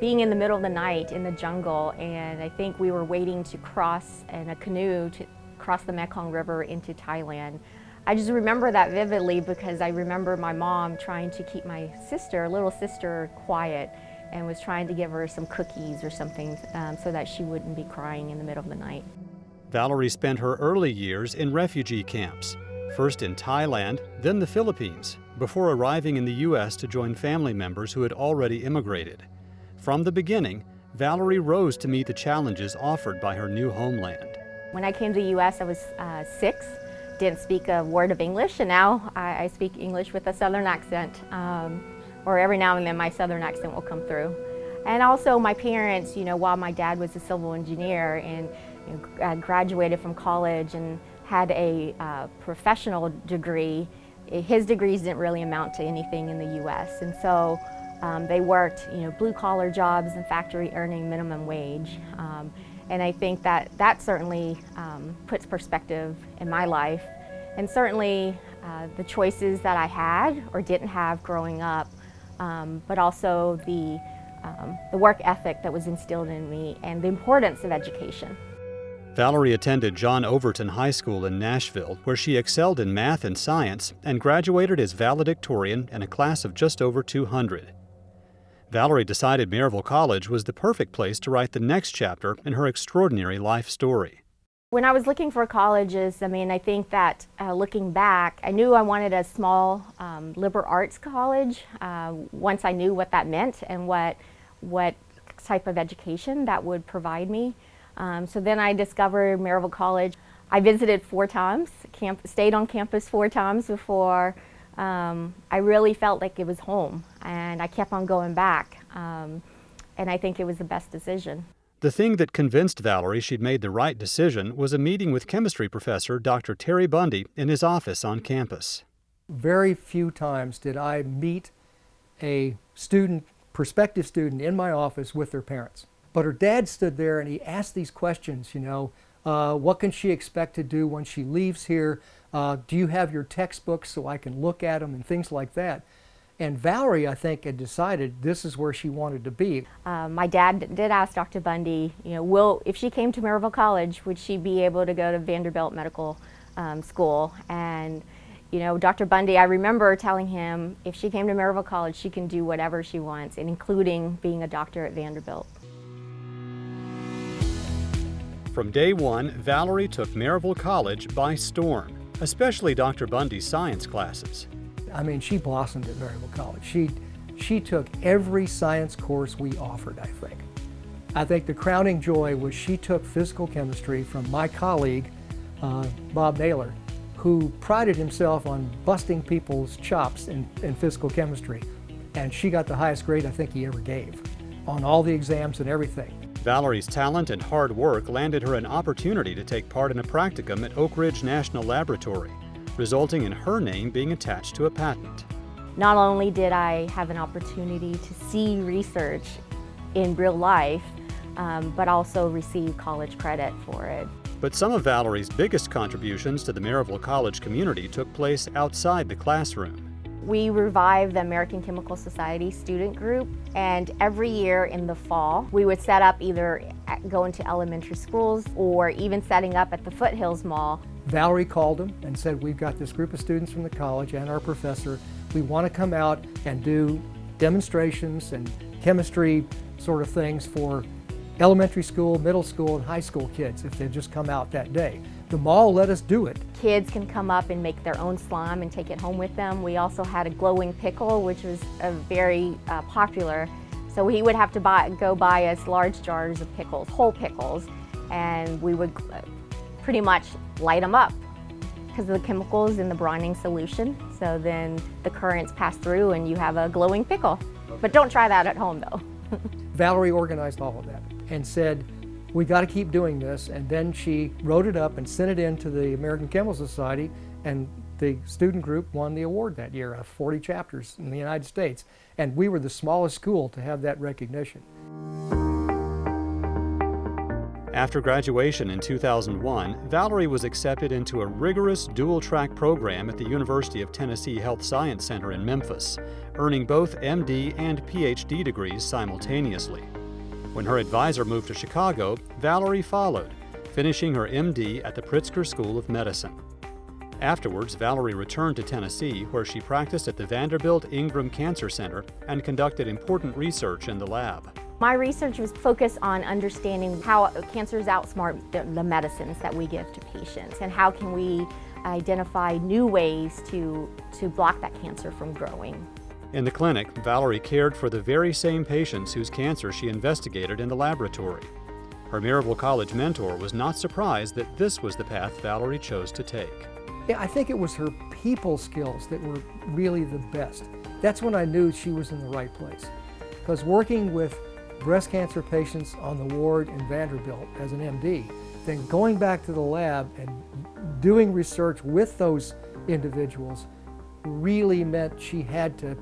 Speaker 22: being in the middle of the night in the jungle, and I think we were waiting to cross in a canoe to cross the Mekong River into Thailand. I just remember that vividly because I remember my mom trying to keep my sister, little sister, quiet, and was trying to give her some cookies or something so that she wouldn't be crying in the middle of the night.
Speaker 3: Valerie spent her early years in refugee camps, first in Thailand, then the Philippines, before arriving in the U.S. to join family members who had already immigrated. From the beginning, Valerie rose to meet the challenges offered by her new homeland.
Speaker 22: When I came to the U.S., I was 6, didn't speak a word of English, and now I speak English with a Southern accent. Or every now and then my Southern accent will come through. And also my parents, while my dad was a civil engineer and graduated from college and had a professional degree, his degrees didn't really amount to anything in the U.S. And so they worked, blue-collar jobs in factory earning minimum wage. And I think that certainly puts perspective in my life. And certainly the choices that I had or didn't have growing up, but also the work ethic that was instilled in me and the importance of education.
Speaker 3: Valerie attended John Overton High School in Nashville, where she excelled in math and science and graduated as valedictorian in a class of just over 200. Valerie decided Maryville College was the perfect place to write the next chapter in her extraordinary life story.
Speaker 22: When I was looking for colleges, I think that looking back, I knew I wanted a small liberal arts college once I knew what that meant and what type of education that would provide me. So then I discovered Maryville College. I visited 4 times, stayed on campus 4 times before I really felt like it was home, and I kept on going back, and I think it was the best decision.
Speaker 3: The thing that convinced Valerie she'd made the right decision was a meeting with chemistry professor Dr. Terry Bundy in his office on campus.
Speaker 23: Very few times did I meet a prospective student in my office with their parents. But her dad stood there and he asked these questions, what can she expect to do when she leaves here? Do you have your textbooks so I can look at them and things like that? And Valerie, I think, had decided this is where she wanted to be.
Speaker 22: My dad did ask Dr. Bundy, if she came to Maryville College, would she be able to go to Vanderbilt Medical School? And Dr. Bundy, I remember telling him if she came to Maryville College, she can do whatever she wants, and including being a doctor at Vanderbilt.
Speaker 3: From day one, Valerie took Maryville College by storm, especially Dr. Bundy's science classes.
Speaker 23: She blossomed at Maryville College. She took every science course we offered, I think. I think the crowning joy was she took physical chemistry from my colleague, Bob Naylor, who prided himself on busting people's chops in physical chemistry. And she got the highest grade I think he ever gave on all the exams and everything.
Speaker 3: Valerie's talent and hard work landed her an opportunity to take part in a practicum at Oak Ridge National Laboratory, resulting in her name being attached to a patent.
Speaker 22: Not only did I have an opportunity to see research in real life, but also receive college credit for it.
Speaker 3: But some of Valerie's biggest contributions to the Maryville College community took place outside the classroom.
Speaker 22: We revived the American Chemical Society student group, and every year in the fall, we would set up either going to elementary schools or even setting up at the Foothills Mall.
Speaker 23: Valerie called them and said, we've got this group of students from the college and our professor. We want to come out and do demonstrations and chemistry sort of things for elementary school, middle school, and high school kids if they'd just come out that day. The mall let us do it.
Speaker 22: Kids can come up and make their own slime and take it home with them. We also had a glowing pickle, which was very popular. So So he would have to go buy us large jars of pickles, whole pickles, and we would pretty much light them up because of the chemicals in the brining solution. So then the currents pass through and you have a glowing pickle. But don't try that at home though.
Speaker 23: Valerie organized all of that and said, we got to keep doing this. And then she wrote it up and sent it in to the American Chemical Society, and the student group won the award that year out of 40 chapters in the United States. And we were the smallest school to have that recognition.
Speaker 3: After graduation in 2001, Valerie was accepted into a rigorous dual-track program at the University of Tennessee Health Science Center in Memphis, earning both MD and PhD degrees simultaneously. When her advisor moved to Chicago, Valerie followed, finishing her MD at the Pritzker School of Medicine. Afterwards, Valerie returned to Tennessee, where she practiced at the Vanderbilt Ingram Cancer Center and conducted important research in the lab.
Speaker 22: My research was focused on understanding how cancers outsmart the medicines that we give to patients, and how can we identify new ways to block that cancer from growing.
Speaker 3: In the clinic, Valerie cared for the very same patients whose cancer she investigated in the laboratory. Her Maryville College mentor was not surprised that this was the path Valerie chose to take.
Speaker 23: Yeah, I think it was her people skills that were really the best. That's when I knew she was in the right place. Because working with breast cancer patients on the ward in Vanderbilt as an MD, then going back to the lab and doing research with those individuals really meant she had to,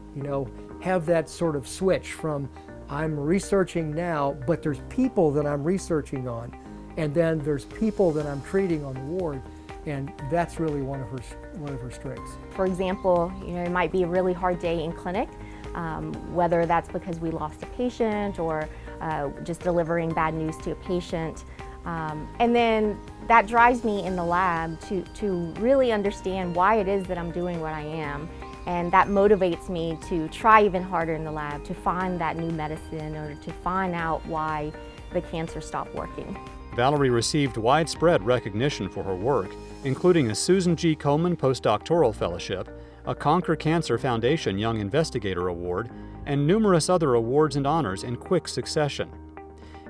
Speaker 23: have that sort of switch from I'm researching now, but there's people that I'm researching on, and then there's people that I'm treating on the ward, and that's really one of her strengths.
Speaker 22: For example, it might be a really hard day in clinic, whether that's because we lost a patient or just delivering bad news to a patient. And then that drives me in the lab to really understand why it is that I'm doing what I am. And that motivates me to try even harder in the lab to find that new medicine or to find out why the cancer stopped working.
Speaker 3: Valerie received widespread recognition for her work, including a Susan G. Komen Postdoctoral Fellowship, a Conquer Cancer Foundation Young Investigator Award, and numerous other awards and honors in quick succession.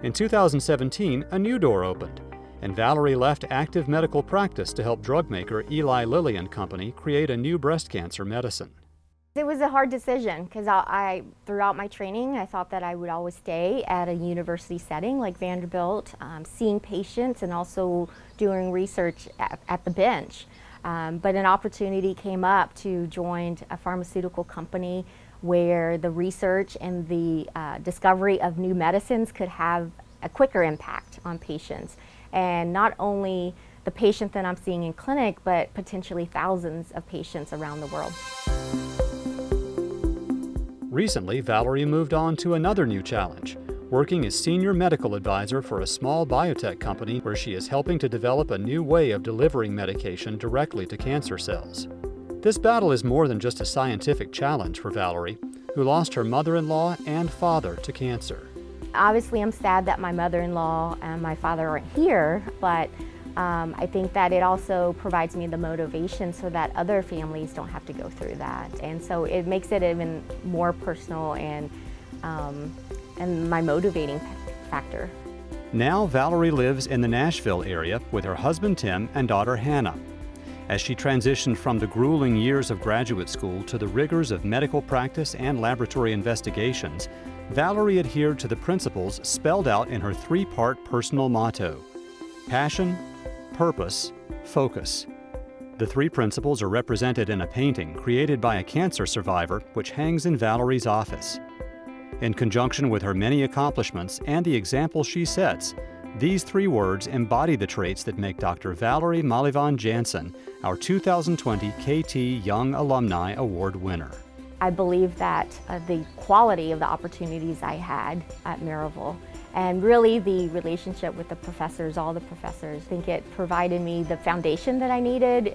Speaker 3: In 2017, a new door opened, and Valerie left active medical practice to help drug maker Eli Lilly and Company create a new breast cancer medicine.
Speaker 22: It was a hard decision because throughout my training, I thought that I would always stay at a university setting like Vanderbilt, seeing patients and also doing research at the bench. But an opportunity came up to join a pharmaceutical company where the research and the discovery of new medicines could have a quicker impact on patients. And not only the patient that I'm seeing in clinic, but potentially thousands of patients around the world.
Speaker 3: Recently, Valerie moved on to another new challenge, working as senior medical advisor for a small biotech company where she is helping to develop a new way of delivering medication directly to cancer cells. This battle is more than just a scientific challenge for Valerie, who lost her mother-in-law and father to cancer.
Speaker 22: Obviously, I'm sad that my mother-in-law and my father aren't here, but I think that it also provides me the motivation so that other families don't have to go through that. And so it makes it even more personal and my motivating factor.
Speaker 3: Now Valerie lives in the Nashville area with her husband Tim and daughter Hannah. As she transitioned from the grueling years of graduate school to the rigors of medical practice and laboratory investigations, Valerie adhered to the principles spelled out in her three-part personal motto: passion, purpose, focus. The three principles are represented in a painting created by a cancer survivor which hangs in Valerie's office. In conjunction with her many accomplishments and the example she sets, these three words embody the traits that make Dr. Valerie Malyvan Jansen our 2020 KT Young Alumni Award winner.
Speaker 22: I believe that the quality of the opportunities I had at Maryville and really the relationship with the professors, all the professors, I think it provided me the foundation that I needed,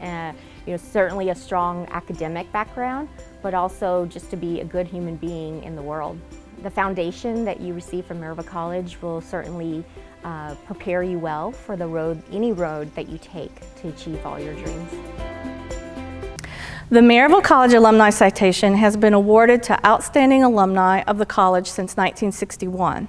Speaker 22: certainly a strong academic background, but also just to be a good human being in the world. The foundation that you receive from Maryville College will certainly prepare you well for the road, any road that you take to achieve all your dreams.
Speaker 8: The Maryville College Alumni Citation has been awarded to outstanding alumni of the college since 1961.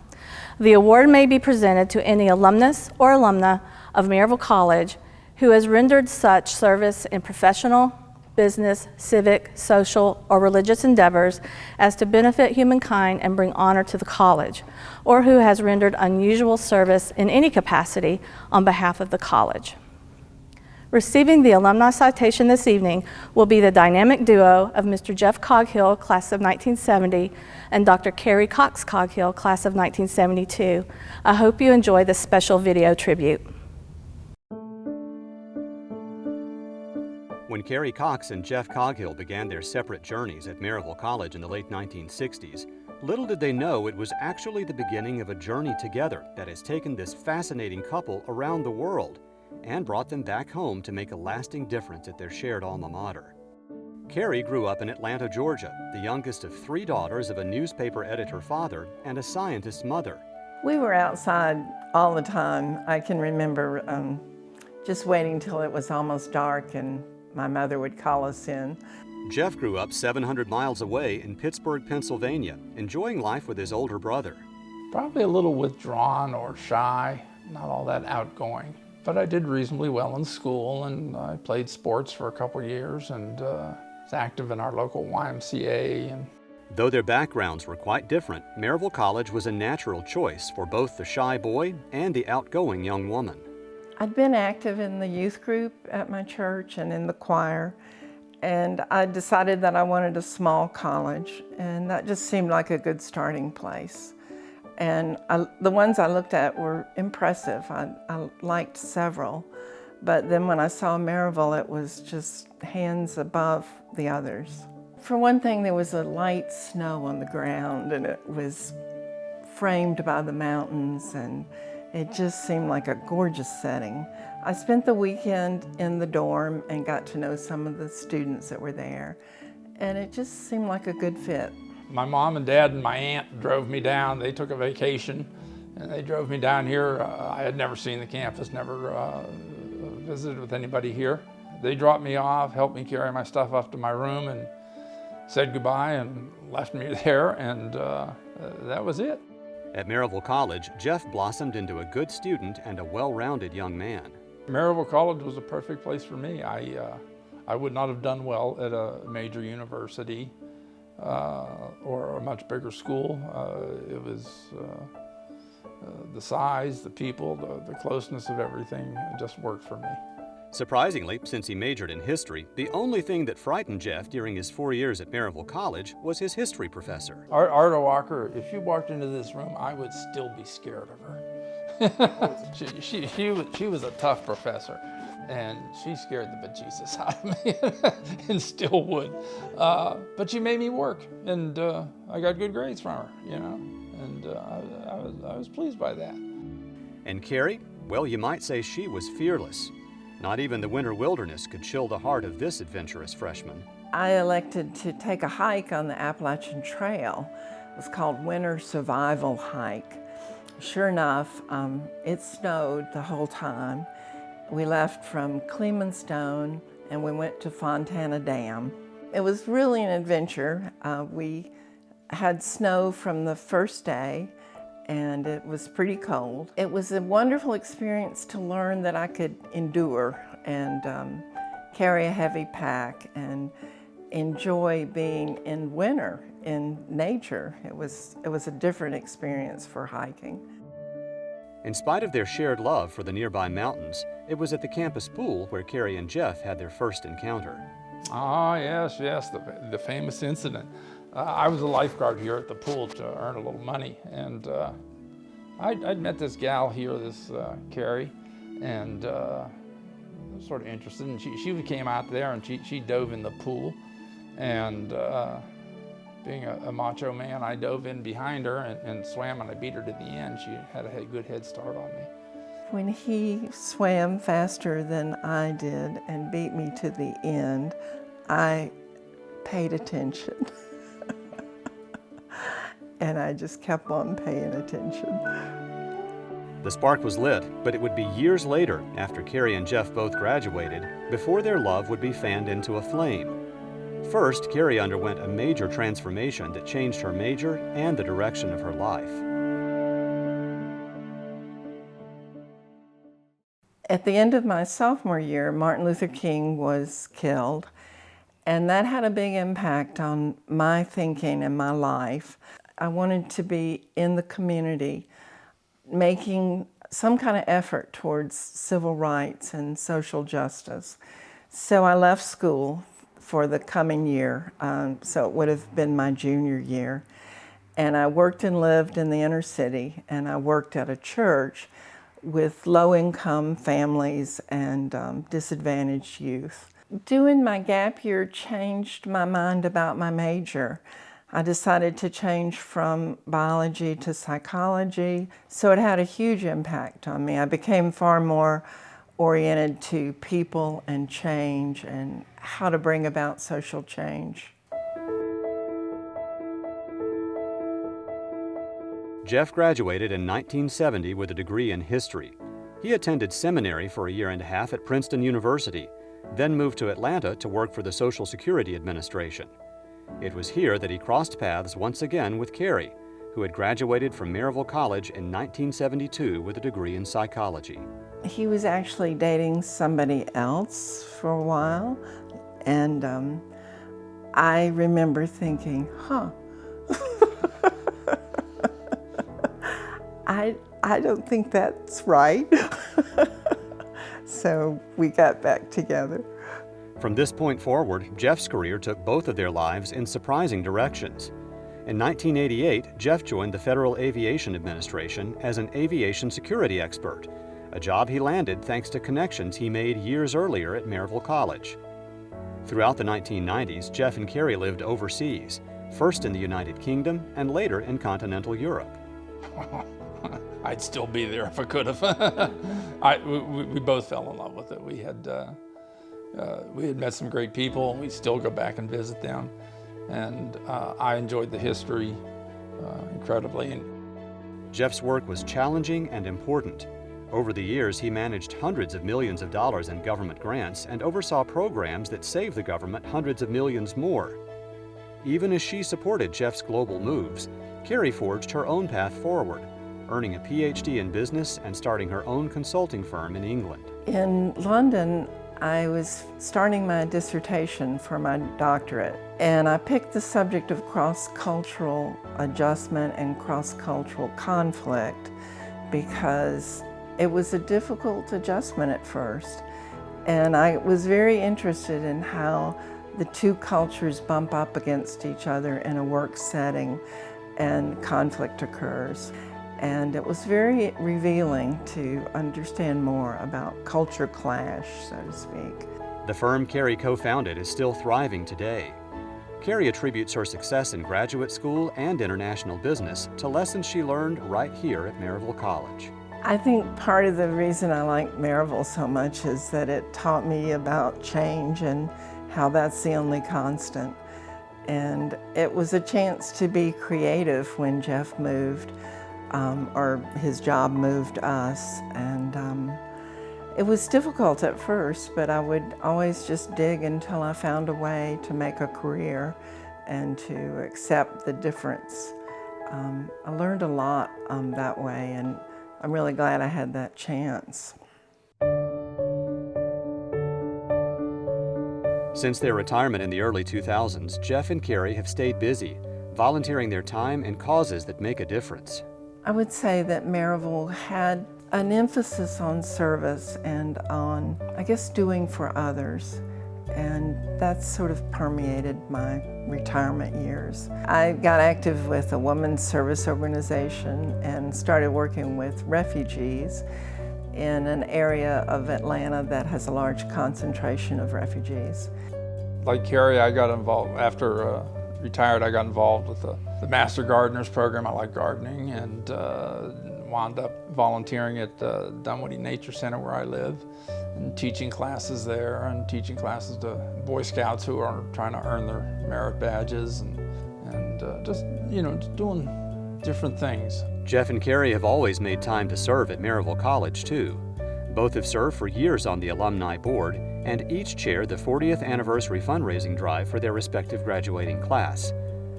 Speaker 8: The award may be presented to any alumnus or alumna of Maryville College who has rendered such service in professional, business, civic, social, or religious endeavors as to benefit humankind and bring honor to the college, or who has rendered unusual service in any capacity on behalf of the college. Receiving the alumni citation this evening will be the dynamic duo of Mr. Jeff Coghill, class of 1970, and Dr. Carrie Cox Coghill, class of 1972. I hope you enjoy this special video tribute.
Speaker 3: When Carrie Cox and Jeff Coghill began their separate journeys at Maryville College in the late 1960s, little did they know it was actually the beginning of a journey together that has taken this fascinating couple around the world and brought them back home to make a lasting difference at their shared alma mater. Carrie grew up in Atlanta, Georgia, the youngest of 3 daughters of a newspaper editor father and a scientist mother.
Speaker 5: We were outside all the time. I can remember just waiting till it was almost dark and my mother would call us in.
Speaker 3: Jeff grew up 700 miles away in Pittsburgh, Pennsylvania, enjoying life with his older brother.
Speaker 6: Probably a little withdrawn or shy, not all that outgoing. But I did reasonably well in school, and I played sports for a couple years and was active in our local YMCA.
Speaker 3: Though their backgrounds were quite different, Maryville College was a natural choice for both the shy boy and the outgoing young woman.
Speaker 5: I'd been active in the youth group at my church and in the choir, and I decided that I wanted a small college, and that just seemed like a good starting place. And the ones I looked at were impressive. I liked several, but then when I saw Maryville, it was just hands above the others. For one thing, there was a light snow on the ground, and it was framed by the mountains, and it just seemed like a gorgeous setting. I spent the weekend in the dorm and got to know some of the students that were there, and it just seemed like a good fit.
Speaker 6: My mom and dad and my aunt drove me down. They took a vacation and they drove me down here. I had never seen the campus, never visited with anybody here. They dropped me off, helped me carry my stuff up to my room, and said goodbye and left me there, and that was it.
Speaker 3: At Maryville College, Jeff blossomed into a good student and a well-rounded young man.
Speaker 6: Maryville College was a perfect place for me. I would not have done well at a major university or a much bigger school. It was the size, the people, the closeness of everything, it just worked for me.
Speaker 3: Surprisingly, since he majored in history, the only thing that frightened Jeff during his 4 years at Maryville College was his history professor.
Speaker 6: Arda Walker, if you walked into this room, I would still be scared of her. she was a tough professor, and she scared the bejesus out of me, and still would. But she made me work, and I got good grades from her, you know, and I was pleased by that.
Speaker 3: And Carrie, well, you might say she was fearless. Not even the winter wilderness could chill the heart of this adventurous freshman.
Speaker 5: I elected to take a hike on the Appalachian Trail. It was called Winter Survival Hike. Sure enough, it snowed the whole time. We left from Clemenstone and we went to Fontana Dam. It was really an adventure. We had snow from the first day, and it was pretty cold. It was a wonderful experience to learn that I could endure and carry a heavy pack and enjoy being in winter in nature. It was a different experience for hiking.
Speaker 3: In spite of their shared love for the nearby mountains, it was at the campus pool where Carrie and Jeff had their first encounter.
Speaker 6: Ah, yes, the famous incident. I was a lifeguard here at the pool to earn a little money, and I'd met this gal here, this Carrie, and I was sort of interested, and she came out there and she dove in the pool, and being a macho man, I dove in behind her and swam, and I beat her to the end. She had a good head start on me.
Speaker 5: When he swam faster than I did and beat me to the end, I paid attention. And I just kept on paying attention.
Speaker 3: The spark was lit, but it would be years later, after Carrie and Jeff both graduated, before their love would be fanned into a flame. First, Carrie underwent a major transformation that changed her major and the direction of her life.
Speaker 5: At the end of my sophomore year, Martin Luther King was killed, and that had a big impact on my thinking and my life. I wanted to be in the community, making some kind of effort towards civil rights and social justice. So I left school for the coming year, so it would have been my junior year. And I worked and lived in the inner city, and I worked at a church with low-income families and disadvantaged youth. Doing my gap year changed my mind about my major. I decided to change from biology to psychology, so it had a huge impact on me. I became far more oriented to people and change and how to bring about social change.
Speaker 3: Jeff graduated in 1970 with a degree in history. He attended seminary for a year and a half at Princeton University, then moved to Atlanta to work for the Social Security Administration. It was here that he crossed paths once again with Carrie, who had graduated from Maryville College in 1972 with a degree in psychology.
Speaker 5: He was actually dating somebody else for a while, and I remember thinking, I don't think that's right. So we got back together.
Speaker 3: From this point forward, Jeff's career took both of their lives in surprising directions. In 1988, Jeff joined the Federal Aviation Administration as an aviation security expert, a job he landed thanks to connections he made years earlier at Maryville College. Throughout the 1990s, Jeff and Carrie lived overseas, first in the United Kingdom and later in continental Europe.
Speaker 6: I'd still be there if I could have. We both fell in love with it. We had met some great people. We still go back and visit them. And I enjoyed the history incredibly.
Speaker 3: Jeff's work was challenging and important. Over the years, he managed hundreds of millions of dollars in government grants and oversaw programs that saved the government hundreds of millions more. Even as she supported Jeff's global moves, Carrie forged her own path forward, earning a PhD in business and starting her own consulting firm in England.
Speaker 5: In London, I was starting my dissertation for my doctorate, and I picked the subject of cross-cultural adjustment and cross-cultural conflict because it was a difficult adjustment at first, and I was very interested in how the two cultures bump up against each other in a work setting and conflict occurs. And it was very revealing to understand more about culture clash, so to speak.
Speaker 3: The firm Carrie co-founded is still thriving today. Carrie attributes her success in graduate school and international business to lessons she learned right here at Maryville College.
Speaker 5: I think part of the reason I like Maryville so much is that it taught me about change and how that's the only constant. And it was a chance to be creative when Jeff moved. Or his job moved us, and it was difficult at first, but I would always just dig until I found a way to make a career and to accept the difference. I learned a lot that way, and I'm really glad I had that chance.
Speaker 3: Since their retirement in the early 2000s, Jeff and Carrie have stayed busy, volunteering their time in causes that make a difference.
Speaker 5: I would say that Maryville had an emphasis on service and on, I guess, doing for others. And that's sort of permeated my retirement years. I got active with a women's service organization and started working with refugees in an area of Atlanta that has a large concentration of refugees.
Speaker 6: Like Carrie, I got involved after retired. I got involved with the Master Gardeners program. I like gardening, and wound up volunteering at Dunwoody Nature Center where I live, and teaching classes there, and teaching classes to Boy Scouts who are trying to earn their merit badges, and just doing different things.
Speaker 3: Jeff and Carrie have always made time to serve at Maryville College too. Both have served for years on the alumni board, and each chair the 40th anniversary fundraising drive for their respective graduating class.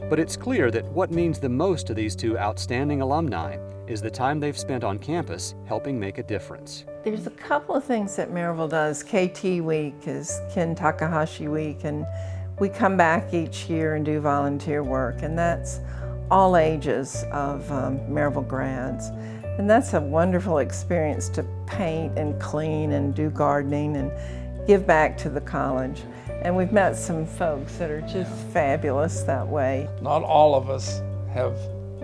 Speaker 3: But it's clear that what means the most to these two outstanding alumni is the time they've spent on campus helping make a difference.
Speaker 5: There's a couple of things that Maryville does. KT Week is Ken Takahashi Week, and we come back each year and do volunteer work, and that's all ages of Maryville grads. And that's a wonderful experience to paint and clean and do gardening and give back to the college. And we've met some folks that are just fabulous that way.
Speaker 6: Not all of us have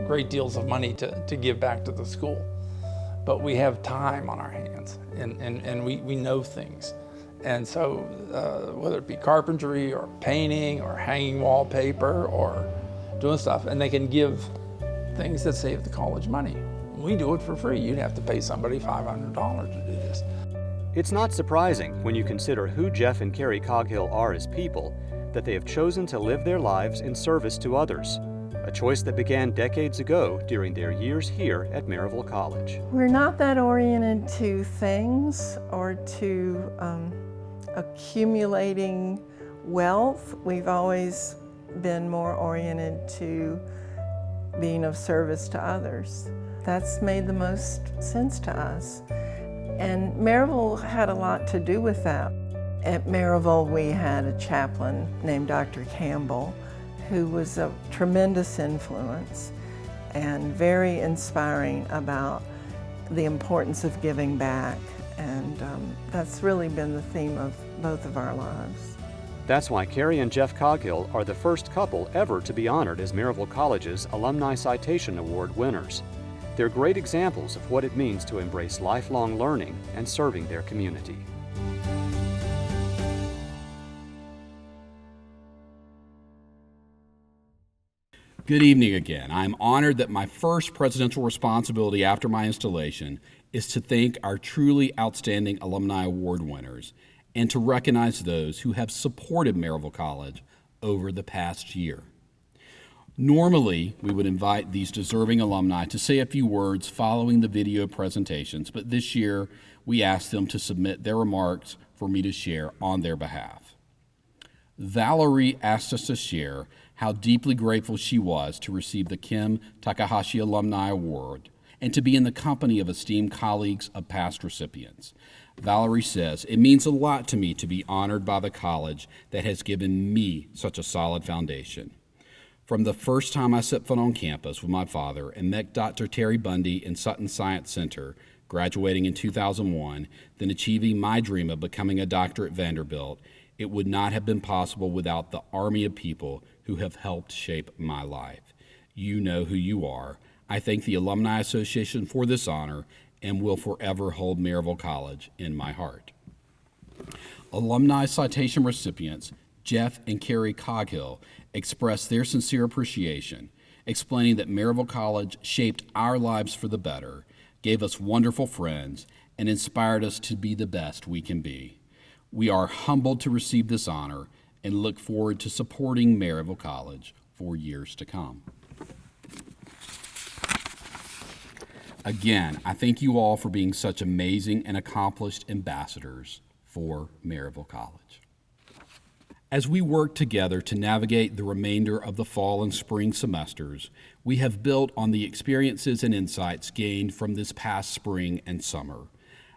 Speaker 6: great deals of money to give back to the school, but we have time on our hands, and we know things. And so whether it be carpentry or painting or hanging wallpaper or doing stuff, and they can give things that save the college money. We do it for free. You'd have to pay somebody $500 to do this.
Speaker 3: It's not surprising when you consider who Jeff and Carrie Coghill are as people that they have chosen to live their lives in service to others, a choice that began decades ago during their years here at Maryville College.
Speaker 5: We're not that oriented to things or to accumulating wealth. We've always been more oriented to being of service to others. That's made the most sense to us. And Maryville had a lot to do with that. At Maryville, we had a chaplain named Dr. Campbell, who was a tremendous influence and very inspiring about the importance of giving back. And that's really been the theme of both of our lives.
Speaker 3: That's why Carrie and Jeff Coghill are the first couple ever to be honored as Maryville College's Alumni Citation Award winners. They're great examples of what it means to embrace lifelong learning and serving their community.
Speaker 13: Good evening again. I'm honored that my first presidential responsibility after my installation is to thank our truly outstanding Alumni Award winners and to recognize those who have supported Maryville College over the past year. Normally, we would invite these deserving alumni to say a few words following the video presentations, but this year we asked them to submit their remarks for me to share on their behalf. Valerie asked us to share how deeply grateful she was to receive the Kim Takahashi Alumni Award and to be in the company of esteemed colleagues of past recipients. Valerie says, "It means a lot to me to be honored by the college that has given me such a solid foundation. From the first time I set foot on campus with my father and met Dr. Terry Bundy in Sutton Science Center, graduating in 2001, then achieving my dream of becoming a doctor at Vanderbilt, it would not have been possible without the army of people who have helped shape my life. You know who you are. I thank the Alumni Association for this honor and will forever hold Maryville College in my heart." Alumni citation recipients Jeff and Carrie Coghill expressed their sincere appreciation, explaining that Maryville College shaped our lives for the better, gave us wonderful friends, and inspired us to be the best we can be. We are humbled to receive this honor and look forward to supporting Maryville College for years to come. Again, I thank you all for being such amazing and accomplished ambassadors for Maryville College. As we work together to navigate the remainder of the fall and spring semesters, we have built on the experiences and insights gained from this past spring and summer.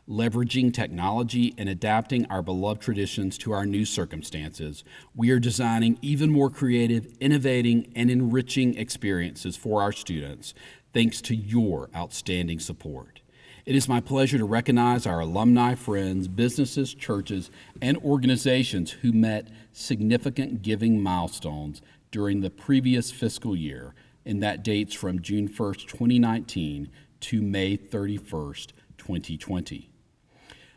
Speaker 13: Leveraging technology and adapting our beloved traditions to our new circumstances, we are designing even more creative, innovating, and enriching experiences for our students, thanks to your outstanding support. It is my pleasure to recognize our alumni friends, businesses, churches, and organizations who met significant giving milestones during the previous fiscal year, and that dates from June 1st, 2019 to May 31st, 2020.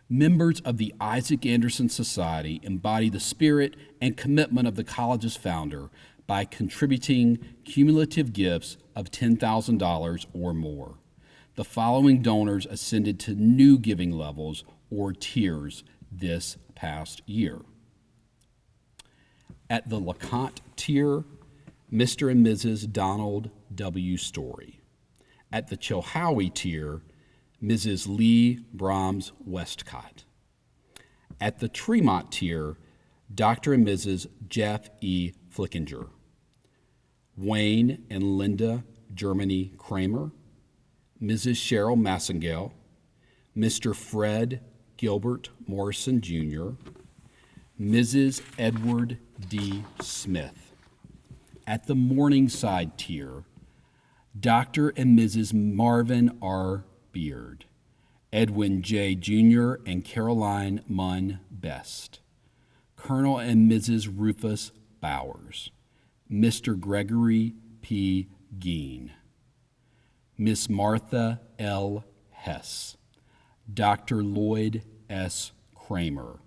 Speaker 13: Members of the Isaac Anderson Society embody the spirit and commitment of the college's founder by contributing cumulative gifts of $10,000 or more. The following donors ascended to new giving levels or tiers this past year. At the LeConte tier, Mr. and Mrs. Donald W. Story. At the Chilhowie tier, Mrs. Lee Brahms Westcott. At the Tremont tier, Dr. and Mrs. Jeff E. Flickinger, Wayne and Linda Germany Kramer, Mrs. Cheryl Massengale, Mr. Fred Gilbert Morrison Jr., Mrs. Edward D. Smith. At the Morningside tier, Dr. and Mrs. Marvin R. Beard, Edwin J. Jr. and Caroline Munn Best, Colonel and Mrs. Rufus Bowers, Mr. Gregory P. Geen, Miss Martha L. Hess, Dr. Lloyd S. Kramer,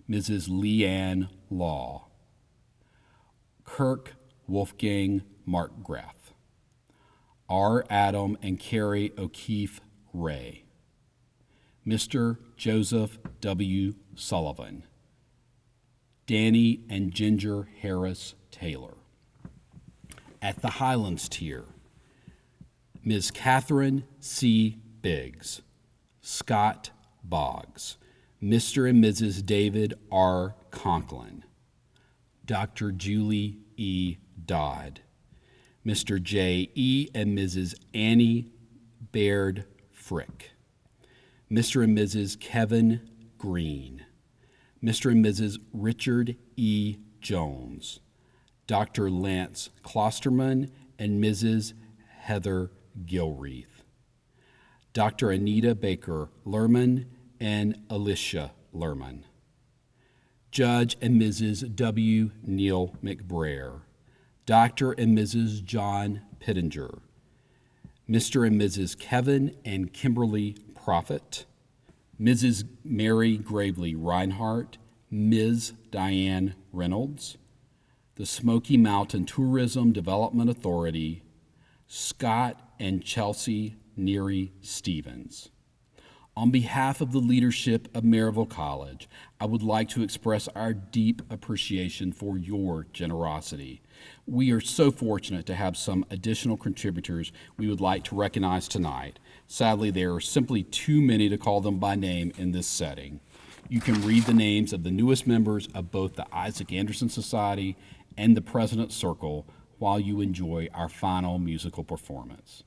Speaker 13: Mrs. Leanne Law, Kirk Wolfgang Markgraf, R. Adam and Carrie O'Keefe Ray, Mr. Joseph W. Sullivan, Danny and Ginger Harris Taylor. At the Highlands tier, Ms. Catherine C. Biggs, Scott Boggs, Mr. and Mrs. David R. Conklin, Dr. Julie E. Dodd, Mr. J. E. and Mrs. Annie Baird Frick, Mr. and Mrs. Kevin Green, Mr. and Mrs. Richard E. Jones, Dr. Lance Klosterman and Mrs. Heather Gilreath, Dr. Anita Baker Lerman and Alicia Lerman, Judge and Mrs. W. Neil McBrayer, Dr. and Mrs. John Pittenger, Mr. and Mrs. Kevin and Kimberly Prophet, Mrs. Mary Gravely Reinhardt, Ms. Diane Reynolds, the Smoky Mountain Tourism Development Authority, Scott and Chelsea Neary Stevens. On behalf of the leadership of Maryville College, I would like to express our deep appreciation for your generosity. We are so fortunate to have some additional contributors we would like to recognize tonight. Sadly, there are simply too many to call them by name in this setting. You can read the names of the newest members of both the Isaac Anderson Society and the President's Circle while you enjoy our final musical performance.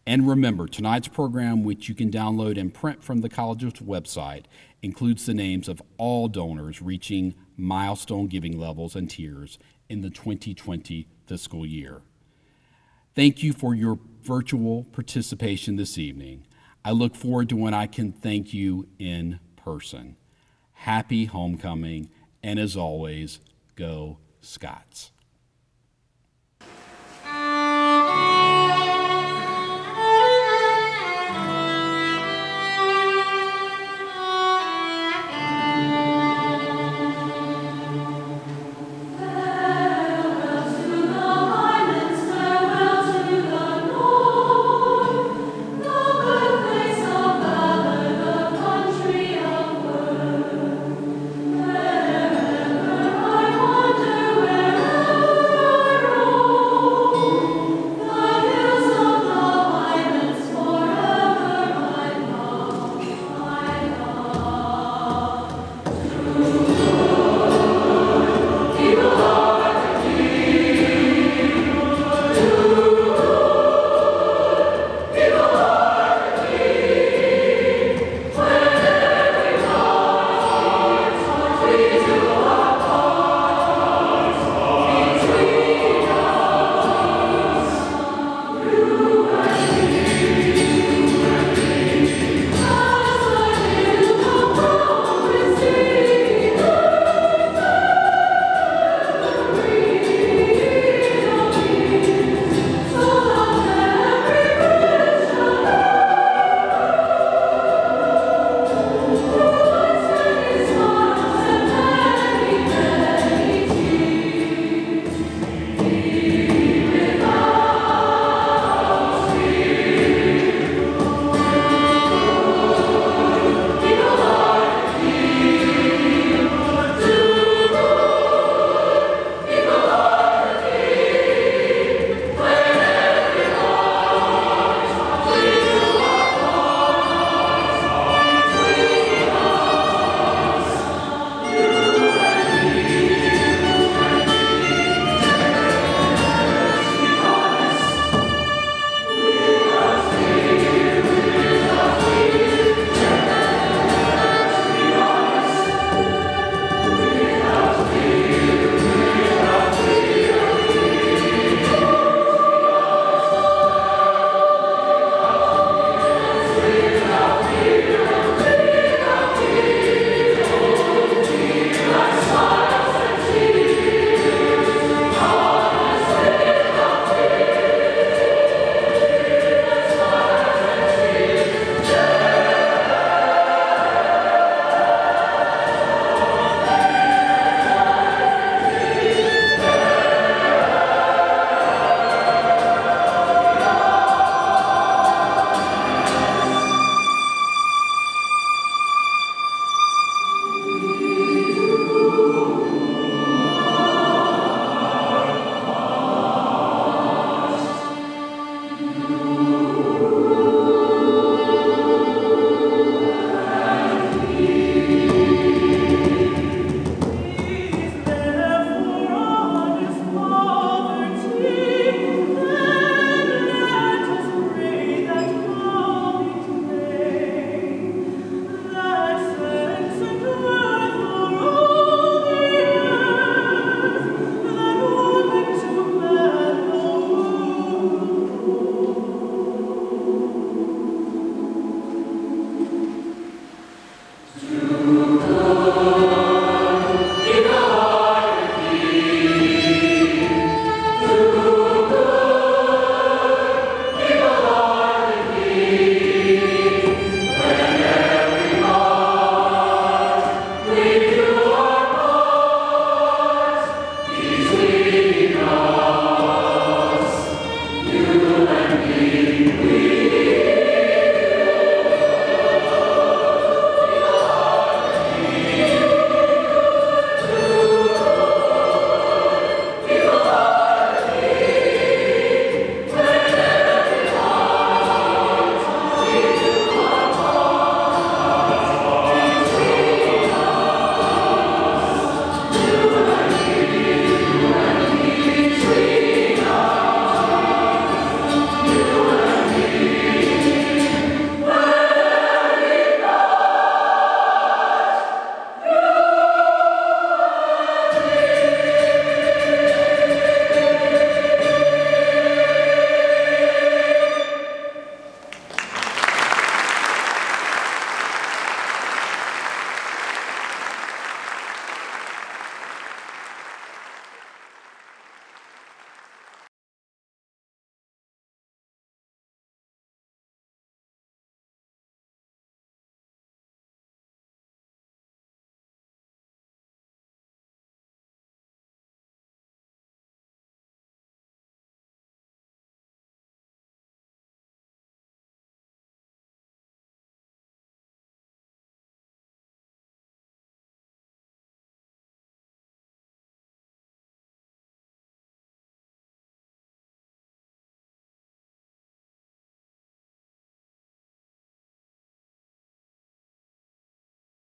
Speaker 13: And remember, tonight's program, which you can download and print from the college's website, includes the names of all donors reaching milestone giving levels and tiers in the 2020 fiscal year. Thank you for your virtual participation this evening. I look forward to when I can thank you in person. Happy homecoming, and as always, go Scots.